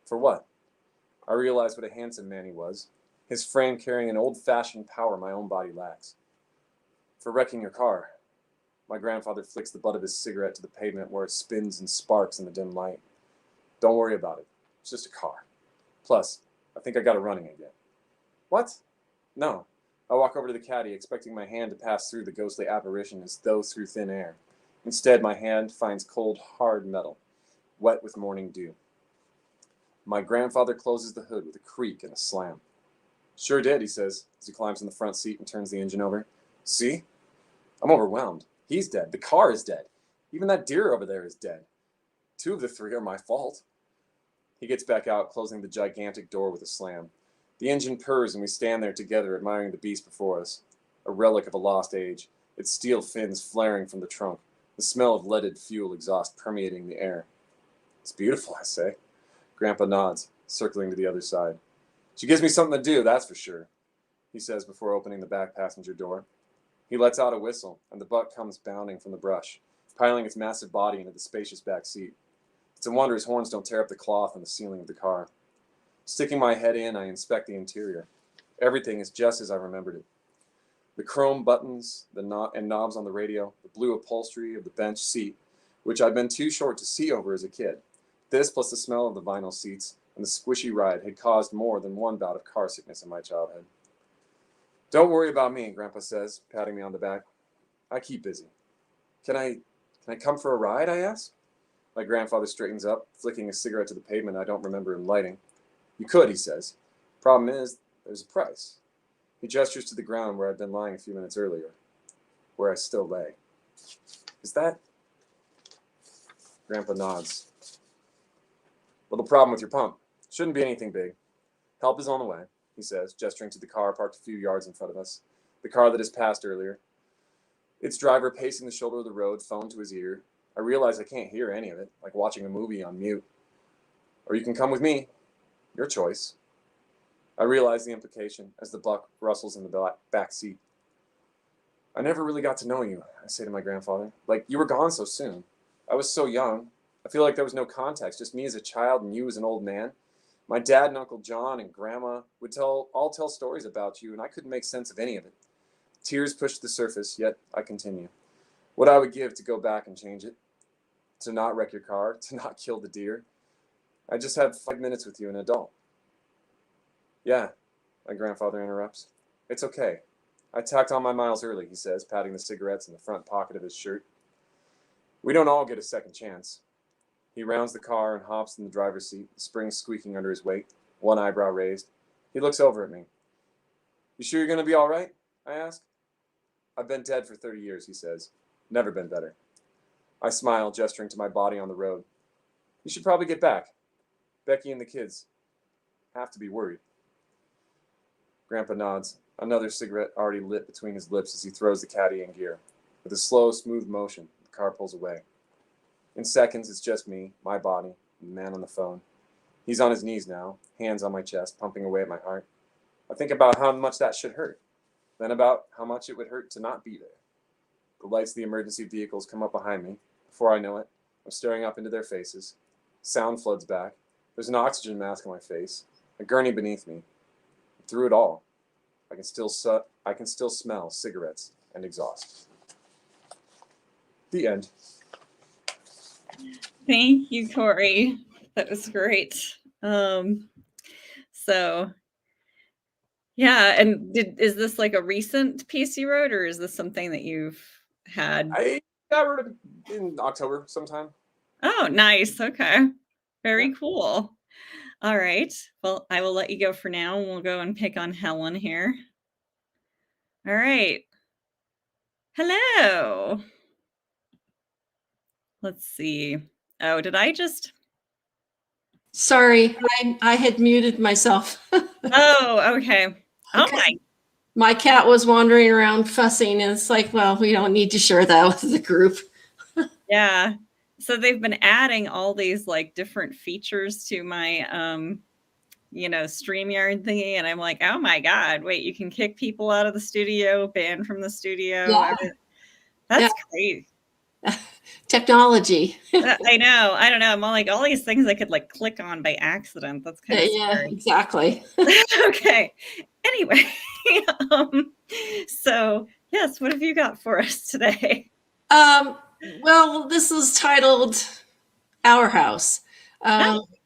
Speaker 6: "For what?" I realize what a handsome man he was, his frame carrying an old-fashioned power my own body lacks. "For wrecking your car." My grandfather flicks the butt of his cigarette to the pavement where it spins and sparks in the dim light. "Don't worry about it. It's just a car. Plus, I think I got it running again." "What?" "No." I walk over to the caddy, expecting my hand to pass through the ghostly apparition as though through thin air. Instead, my hand finds cold, hard metal, wet with morning dew. My grandfather closes the hood with a creak and a slam. "Sure did," he says, as he climbs in the front seat and turns the engine over. "See?" I'm overwhelmed. He's dead. The car is dead. Even that deer over there is dead. 2 of the 3 are my fault. He gets back out, closing the gigantic door with a slam. The engine purrs and we stand there together, admiring the beast before us. A relic of a lost age, its steel fins flaring from the trunk, the smell of leaded fuel exhaust permeating the air. "It's beautiful," I say. Grandpa nods, circling to the other side. "She gives me something to do, that's for sure," he says before opening the back passenger door. He lets out a whistle, and the buck comes bounding from the brush, piling its massive body into the spacious back seat. It's a wonder his horns don't tear up the cloth on the ceiling of the car. Sticking my head in, I inspect the interior. Everything is just as I remembered it. The chrome buttons and knobs on the radio, the blue upholstery of the bench seat, which I'd been too short to see over as a kid. This, plus the smell of the vinyl seats and the squishy ride, had caused more than one bout of car sickness in my childhood. "Don't worry about me," Grandpa says, patting me on the back. "I keep busy." Can I come for a ride?" I ask. My grandfather straightens up, flicking a cigarette to the pavement I don't remember him lighting. "You could," he says. "Problem is, there's a price." He gestures to the ground where I'd been lying a few minutes earlier, where I still lay. Is that? Grandpa nods. Little problem with your pump. Shouldn't be anything big. Help is on the way, he says, gesturing to the car parked a few yards in front of us. The car that has passed earlier. Its driver pacing the shoulder of the road, phone to his ear. I realize I can't hear any of it, like watching a movie on mute. Or you can come with me. Your choice. I realize the implication as the buck rustles in the back seat. I never really got to know you, I say to my grandfather. Like, you were gone so soon. I was so young. I feel like there was no context, just me as a child and you as an old man. My dad and Uncle John and Grandma would all tell stories about you, and I couldn't make sense of any of it. Tears push to the surface, yet I continue. What I would give to go back and change it. To not wreck your car, to not kill the deer. I just had 5 minutes with you, an adult. Yeah, my grandfather interrupts. It's okay. I tacked on my miles early, he says, patting the cigarettes in the front pocket of his shirt. We don't all get a second chance. He rounds the car and hops in the driver's seat, the springs squeaking under his weight, one eyebrow raised. He looks over at me. You sure you're going to be all right? I ask. I've been dead for 30 years, he says. Never been better. I smile, gesturing to my body on the road. You should probably get back. Becky and the kids have to be worried. Grandpa nods, another cigarette already lit between his lips as he throws the caddy in gear. With a slow, smooth motion, the car pulls away. In seconds, it's just me, my body, and the man on the phone. He's on his knees now, hands on my chest, pumping away at my heart. I think about how much that should hurt, then about how much it would hurt to not be there. The lights of the emergency vehicles come up behind me. Before I know it, I'm staring up into their faces. Sound floods back. There's an oxygen mask on my face, a gurney beneath me. Through it all, I can still smell cigarettes and exhaust. The end.
Speaker 1: Thank you, Cory. That was great. So yeah, and is this like a recent piece you wrote, or is this something that you've had?
Speaker 6: I wrote it in October sometime.
Speaker 1: Oh, nice. Okay. Very cool. All right. Well, I will let you go for now. We'll go and pick on Helen here. All right. Hello. Let's see. Oh, did I just...
Speaker 7: Sorry, I had muted myself.
Speaker 1: Oh, okay. Oh
Speaker 7: my cat was wandering around fussing, and it's like, well, we don't need to share that with the group.
Speaker 1: Yeah. So they've been adding all these like different features to my StreamYard thingy, and I'm like, oh my God, wait, you can kick people out of the studio, ban from the studio.
Speaker 7: Yeah.
Speaker 1: That's great.
Speaker 7: Technology.
Speaker 1: I know. I don't know. I'm all like, all these things I could like click on by accident. That's kind of scary.
Speaker 7: Exactly.
Speaker 1: Okay. Anyway, so yes, what have you got for us today?
Speaker 7: Well, this is titled Our House.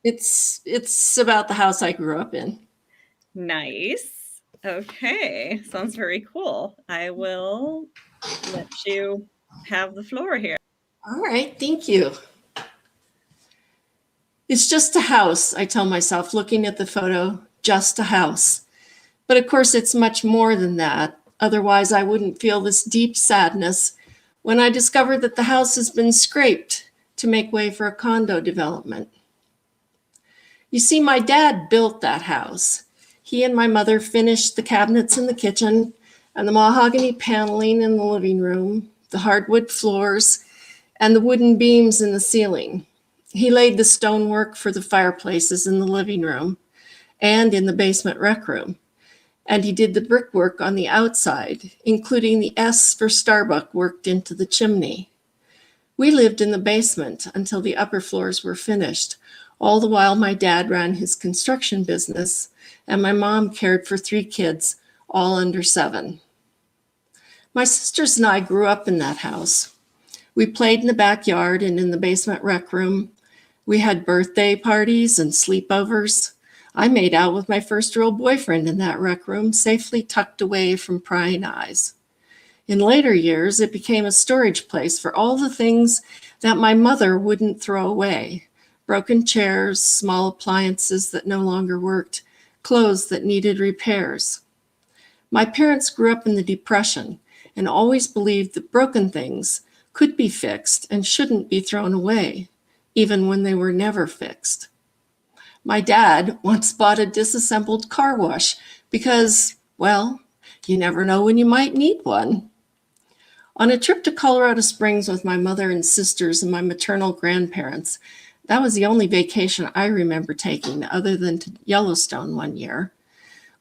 Speaker 7: It's about the house I grew up in.
Speaker 1: Nice. Okay. Sounds very cool. I will let you have the floor here.
Speaker 7: All right. Thank you. It's just a house, I tell myself, looking at the photo, just a house. But of course, it's much more than that. Otherwise, I wouldn't feel this deep sadness when I discovered that the house has been scraped to make way for a condo development. You see, my dad built that house. He and my mother finished the cabinets in the kitchen and the mahogany paneling in the living room, the hardwood floors, and the wooden beams in the ceiling. He laid the stonework for the fireplaces in the living room and in the basement rec room. And he did the brickwork on the outside, including the S for Starbuck worked into the chimney. We lived in the basement until the upper floors were finished. All the while, my dad ran his construction business, and my mom cared for 3 kids, all under 7. My sisters and I grew up in that house. We played in the backyard and in the basement rec room. We had birthday parties and sleepovers. I made out with my first real boyfriend in that rec room, safely tucked away from prying eyes. In later years, it became a storage place for all the things that my mother wouldn't throw away. Broken chairs, small appliances that no longer worked, clothes that needed repairs. My parents grew up in the Depression and always believed that broken things could be fixed and shouldn't be thrown away, even when they were never fixed. My dad once bought a disassembled car wash because, well, you never know when you might need one. On a trip to Colorado Springs with my mother and sisters and my maternal grandparents, that was the only vacation I remember taking other than to Yellowstone one year.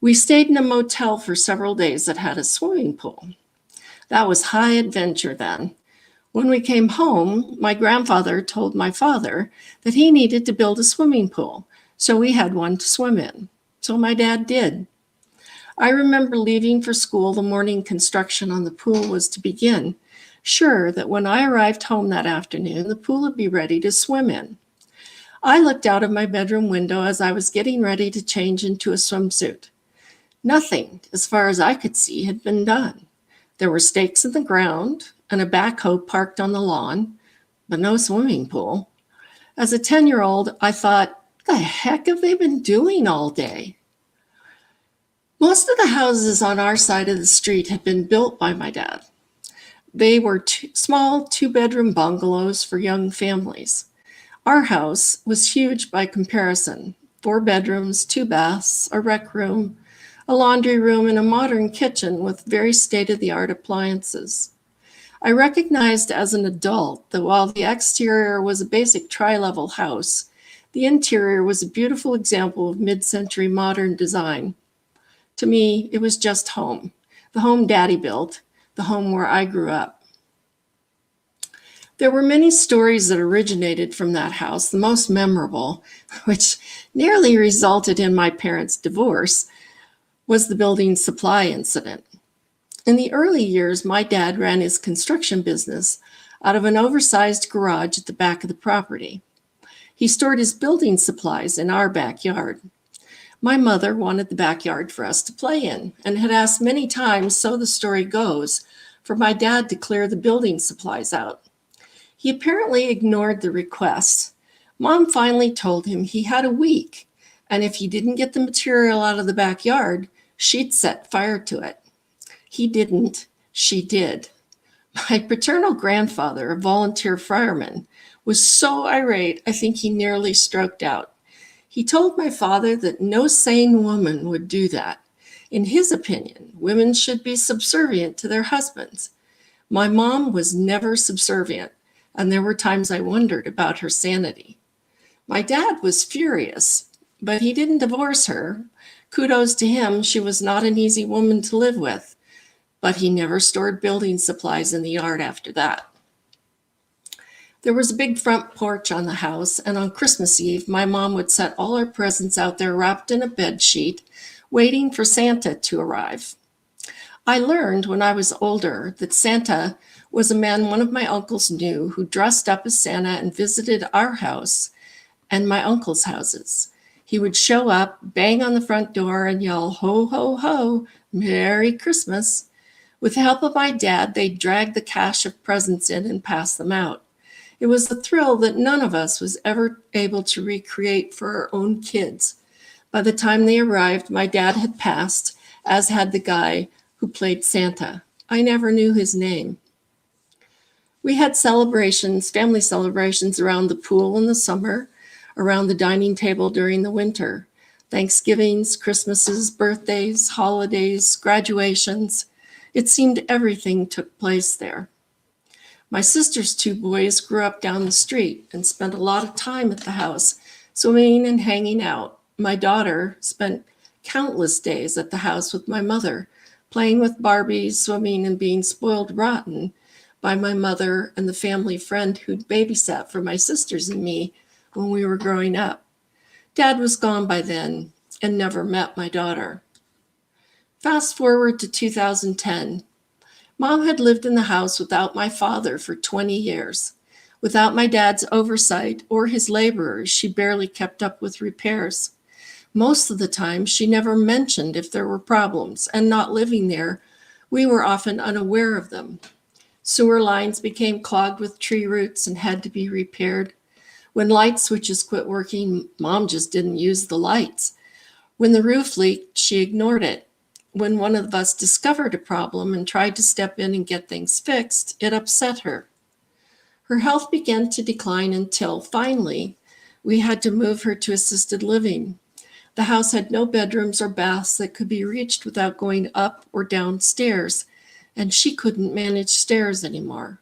Speaker 7: We stayed in a motel for several days that had a swimming pool. That was high adventure then. When we came home, my grandfather told my father that he needed to build a swimming pool, so we had one to swim in. So my dad did. I remember leaving for school the morning construction on the pool was to begin, sure that when I arrived home that afternoon, the pool would be ready to swim in. I looked out of my bedroom window as I was getting ready to change into a swimsuit. Nothing, as far as I could see, had been done. There were stakes in the ground and a backhoe parked on the lawn, but no swimming pool. As a 10-year-old, I thought, the heck have they been doing all day? Most of the houses on our side of the street had been built by my dad. They were small 2-bedroom bungalows for young families. Our house was huge by comparison, 4 bedrooms, 2 baths, a rec room, a laundry room, and a modern kitchen with very state-of-the-art appliances. I recognized as an adult that while the exterior was a basic tri-level house, the interior was a beautiful example of mid-century modern design. To me, it was just home, the home Daddy built, the home where I grew up. There were many stories that originated from that house. The most memorable, which nearly resulted in my parents' divorce, was the building supply incident. In the early years, my dad ran his construction business out of an oversized garage at the back of the property. He stored his building supplies in our backyard. My mother wanted the backyard for us to play in and had asked many times, so the story goes, for my dad to clear the building supplies out. He apparently ignored the request. Mom finally told him he had a week, and if he didn't get the material out of the backyard, she'd set fire to it. He didn't, she did. My paternal grandfather, a volunteer fireman, was so irate, I think he nearly stroked out. He told my father that no sane woman would do that. In his opinion, women should be subservient to their husbands. My mom was never subservient, and there were times I wondered about her sanity. My dad was furious, but he didn't divorce her. Kudos to him, she was not an easy woman to live with, but he never stored building supplies in the yard after that. There was a big front porch on the house, and on Christmas Eve, my mom would set all our presents out there wrapped in a bed sheet, waiting for Santa to arrive. I learned when I was older that Santa was a man one of my uncles knew who dressed up as Santa and visited our house and my uncle's houses. He would show up, bang on the front door, and yell, "Ho, ho, ho, Merry Christmas." With the help of my dad, they'd drag the cache of presents in and pass them out. It was a thrill that none of us was ever able to recreate for our own kids. By the time they arrived, my dad had passed, as had the guy who played Santa. I never knew his name. We had celebrations, family celebrations around the pool in the summer, around the dining table during the winter. Thanksgivings, Christmases, birthdays, holidays, graduations. It seemed everything took place there. My sister's 2 boys grew up down the street and spent a lot of time at the house, swimming and hanging out. My daughter spent countless days at the house with my mother, playing with Barbies, swimming, and being spoiled rotten by my mother and the family friend who'd babysat for my sisters and me when we were growing up. Dad was gone by then and never met my daughter. Fast forward to 2010. Mom had lived in the house without my father for 20 years. Without my dad's oversight or his laborers, she barely kept up with repairs. Most of the time, she never mentioned if there were problems, and not living there, we were often unaware of them. Sewer lines became clogged with tree roots and had to be repaired. When light switches quit working, Mom just didn't use the lights. When the roof leaked, she ignored it. When one of us discovered a problem and tried to step in and get things fixed, it upset her. Her health began to decline until finally we had to move her to assisted living. The house had no bedrooms or baths that could be reached without going up or down stairs, and she couldn't manage stairs anymore.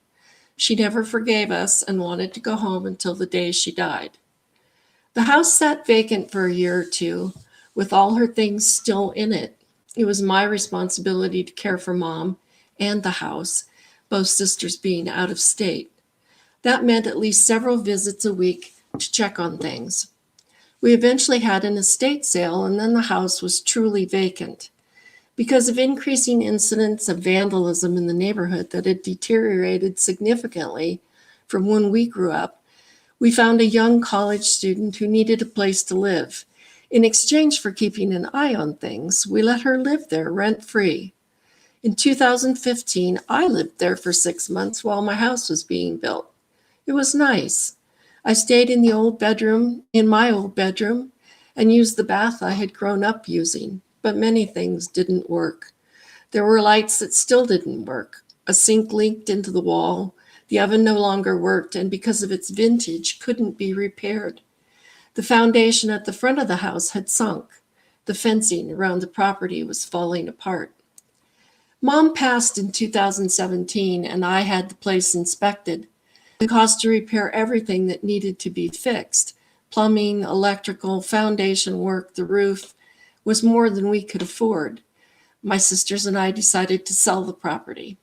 Speaker 7: She never forgave us and wanted to go home until the day she died. The house sat vacant for a year or two, with all her things still in it. It was my responsibility to care for Mom and the house, both sisters being out of state. That meant at least several visits a week to check on things. We eventually had an estate sale, and then the house was truly vacant. Because of increasing incidents of vandalism in the neighborhood that had deteriorated significantly from when we grew up, we found a young college student who needed a place to live. In exchange for keeping an eye on things, we let her live there rent-free. In 2015, I lived there for 6 months while my house was being built. It was nice. I stayed in my old bedroom, and used the bath I had grown up using, but many things didn't work. There were lights that still didn't work. A sink leaked into the wall. The oven no longer worked, and because of its vintage, couldn't be repaired. The foundation at the front of the house had sunk. The fencing around the property was falling apart. Mom passed in 2017, and I had the place inspected. The cost to repair everything that needed to be fixed, plumbing, electrical, foundation work, the roof, was more than we could afford. My sisters and I decided to sell the property.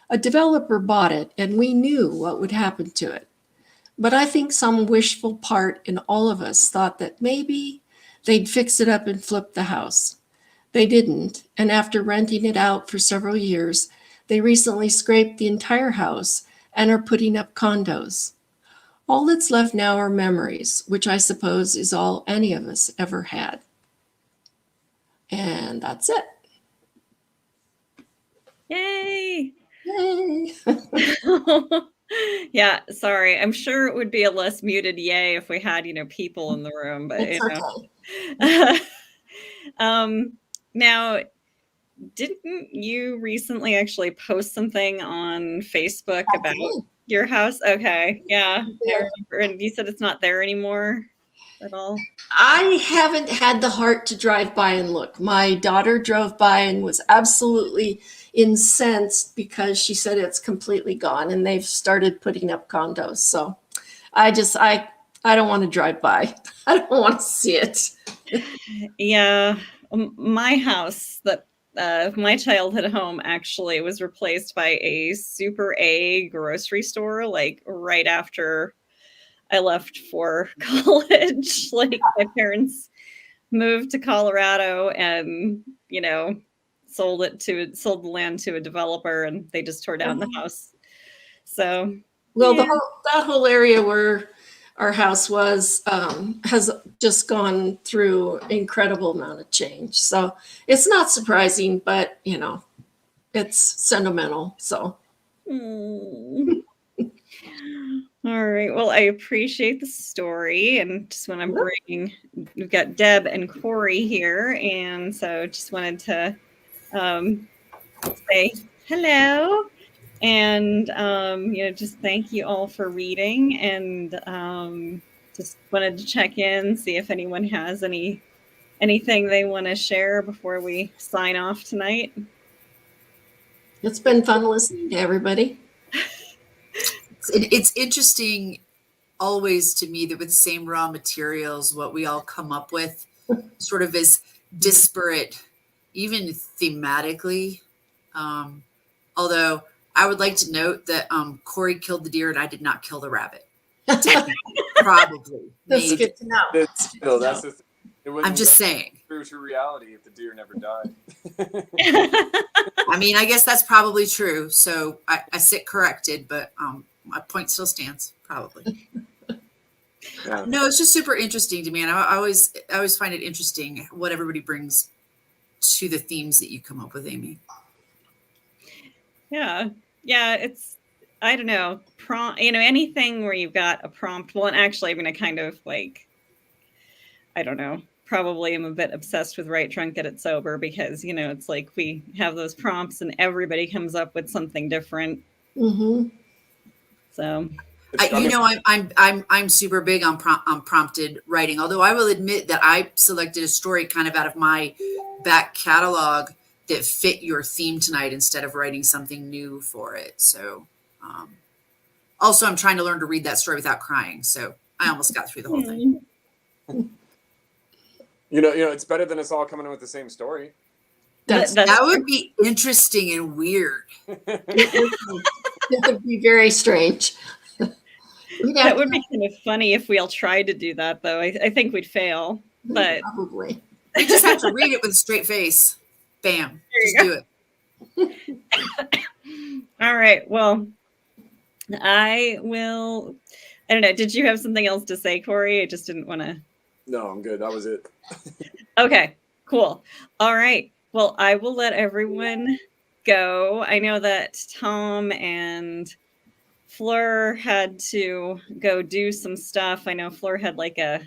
Speaker 7: A developer bought it, and we knew what would happen to it. But I think some wishful part in all of us thought that maybe they'd fix it up and flip the house. They didn't, and after renting it out for several years, they recently scraped the entire house and are putting up condos. All that's left now are memories, which I suppose is all any of us ever had. And that's it.
Speaker 1: Yay!
Speaker 7: Yay!
Speaker 1: Yeah, sorry. I'm sure it would be a less muted yay if we had, people in the room, but
Speaker 7: It's
Speaker 1: okay. Now, didn't you recently actually post something on Facebook about your house? Okay, yeah. I remember. And you said it's not there anymore at all?
Speaker 7: I haven't had the heart to drive by and look. My daughter drove by and was absolutely incensed because she said it's completely gone and they've started putting up condos. So I don't want to drive by. I don't want to see it.
Speaker 1: Yeah. My house that my childhood home actually was replaced by a Super A grocery store, like right after I left for college. Like my parents moved to Colorado and, sold the land to a developer, and they just tore down the house. So,
Speaker 7: well, yeah. That whole area where our house was has just gone through incredible amount of change. So it's not surprising, but it's sentimental. So.
Speaker 1: All right. Well, I appreciate the story, and just want to we've got Deb and Cory here, and so just wanted to say hello, and just thank you all for reading, and just wanted to check in, see if anyone has anything they want to share before we sign off tonight.
Speaker 7: It's been fun listening to everybody.
Speaker 4: It's interesting always to me that with the same raw materials, what we all come up with sort of is disparate, even thematically. Although I would like to note that Cory killed the deer and I did not kill the rabbit. Probably.
Speaker 7: That's good to know.
Speaker 4: I'm just saying.
Speaker 6: True to reality if the deer never died.
Speaker 4: I mean, I guess that's probably true. So I sit corrected, but my point still stands, probably.
Speaker 6: Yeah.
Speaker 4: No, it's just super interesting to me. And I always find it interesting what everybody brings to the themes that you come up with, Amy.
Speaker 1: Yeah. It's, I don't know, anything where you've got a prompt. Well, and actually, I'm going to kind of I don't know, probably am a bit obsessed with Write Drunk, Get It Sober, because, it's like we have those prompts and everybody comes up with something different.
Speaker 7: Mm-hmm.
Speaker 1: So
Speaker 4: I'm super big on prompted writing. Although I will admit that I selected a story kind of out of my back catalog that fit your theme tonight instead of writing something new for it. So, also I'm trying to learn to read that story without crying. So I almost got through the whole thing.
Speaker 6: You know, it's better than us all coming in with the same story.
Speaker 4: That would be interesting and weird.
Speaker 7: It would be very strange.
Speaker 1: That would be kind of funny if we all tried to do that, though. I think we'd fail, but
Speaker 7: probably.
Speaker 4: We just have to read it with a straight face. Bam. Just do it.
Speaker 1: All right. Well, I don't know. Did you have something else to say, Cory? I just didn't want to.
Speaker 6: No, I'm good. That was it.
Speaker 1: Okay, cool. All right. Well, I will let everyone go. I know that Tom and Fleur had to go do some stuff. I know Fleur had like a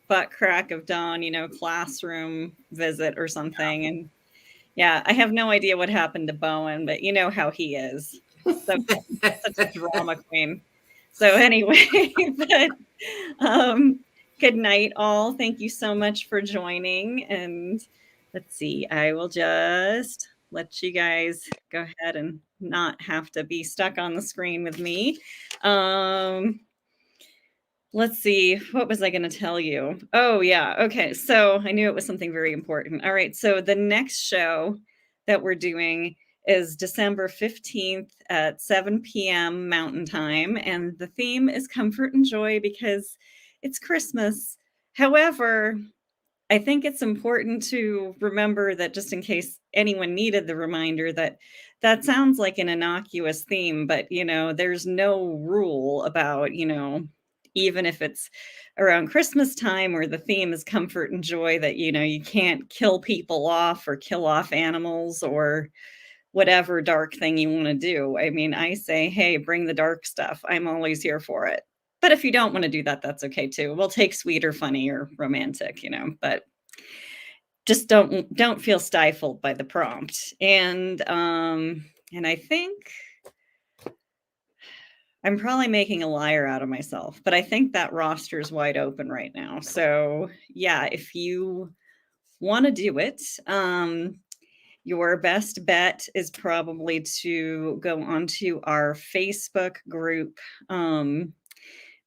Speaker 1: butt crack of dawn, classroom visit or something. And yeah, I have no idea what happened to Bowen, but you know how he is. Such a drama queen. So anyway, but good night, all. Thank you so much for joining. And let's see, I will just let you guys go ahead and not have to be stuck on the screen with me. Let's see, what was I going to tell you? Oh, yeah. Okay. So I knew it was something very important. All right. So the next show that we're doing is December 15th at 7 p.m. Mountain Time. And the theme is comfort and joy because it's Christmas. However, I think it's important to remember that just in case anyone needed the reminder that sounds like an innocuous theme, but, there's no rule about, even if it's around Christmas time or the theme is comfort and joy, that, you can't kill people off or kill off animals or whatever dark thing you want to do. I mean, I say, hey, bring the dark stuff. I'm always here for it. But if you don't want to do that, that's okay too. We'll take sweet or funny or romantic, but just don't feel stifled by the prompt. And I think I'm probably making a liar out of myself, but I think that roster is wide open right now. So yeah, if you want to do it, your best bet is probably to go onto our Facebook group,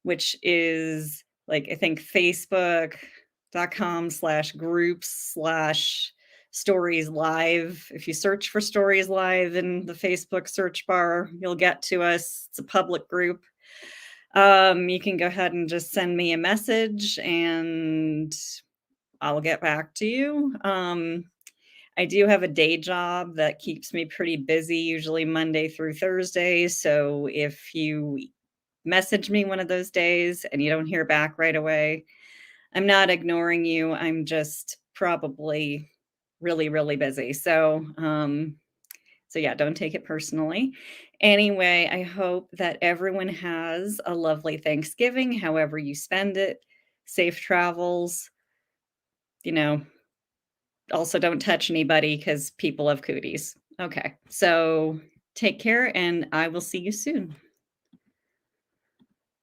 Speaker 1: which is like, I think facebook.com/groups/stories live. If you search for Stories Live in the Facebook search bar, you'll get to us. It's a public group. You can go ahead and just send me a message and I'll get back to you. I do have a day job that keeps me pretty busy, usually Monday through Thursday. So if you message me one of those days and you don't hear back right away, I'm not ignoring you. I'm just probably really, really busy. So yeah, don't take it personally. Anyway, I hope that everyone has a lovely Thanksgiving, however you spend it. Safe travels. Also don't touch anybody because people have cooties. Okay, so take care and I will see you soon.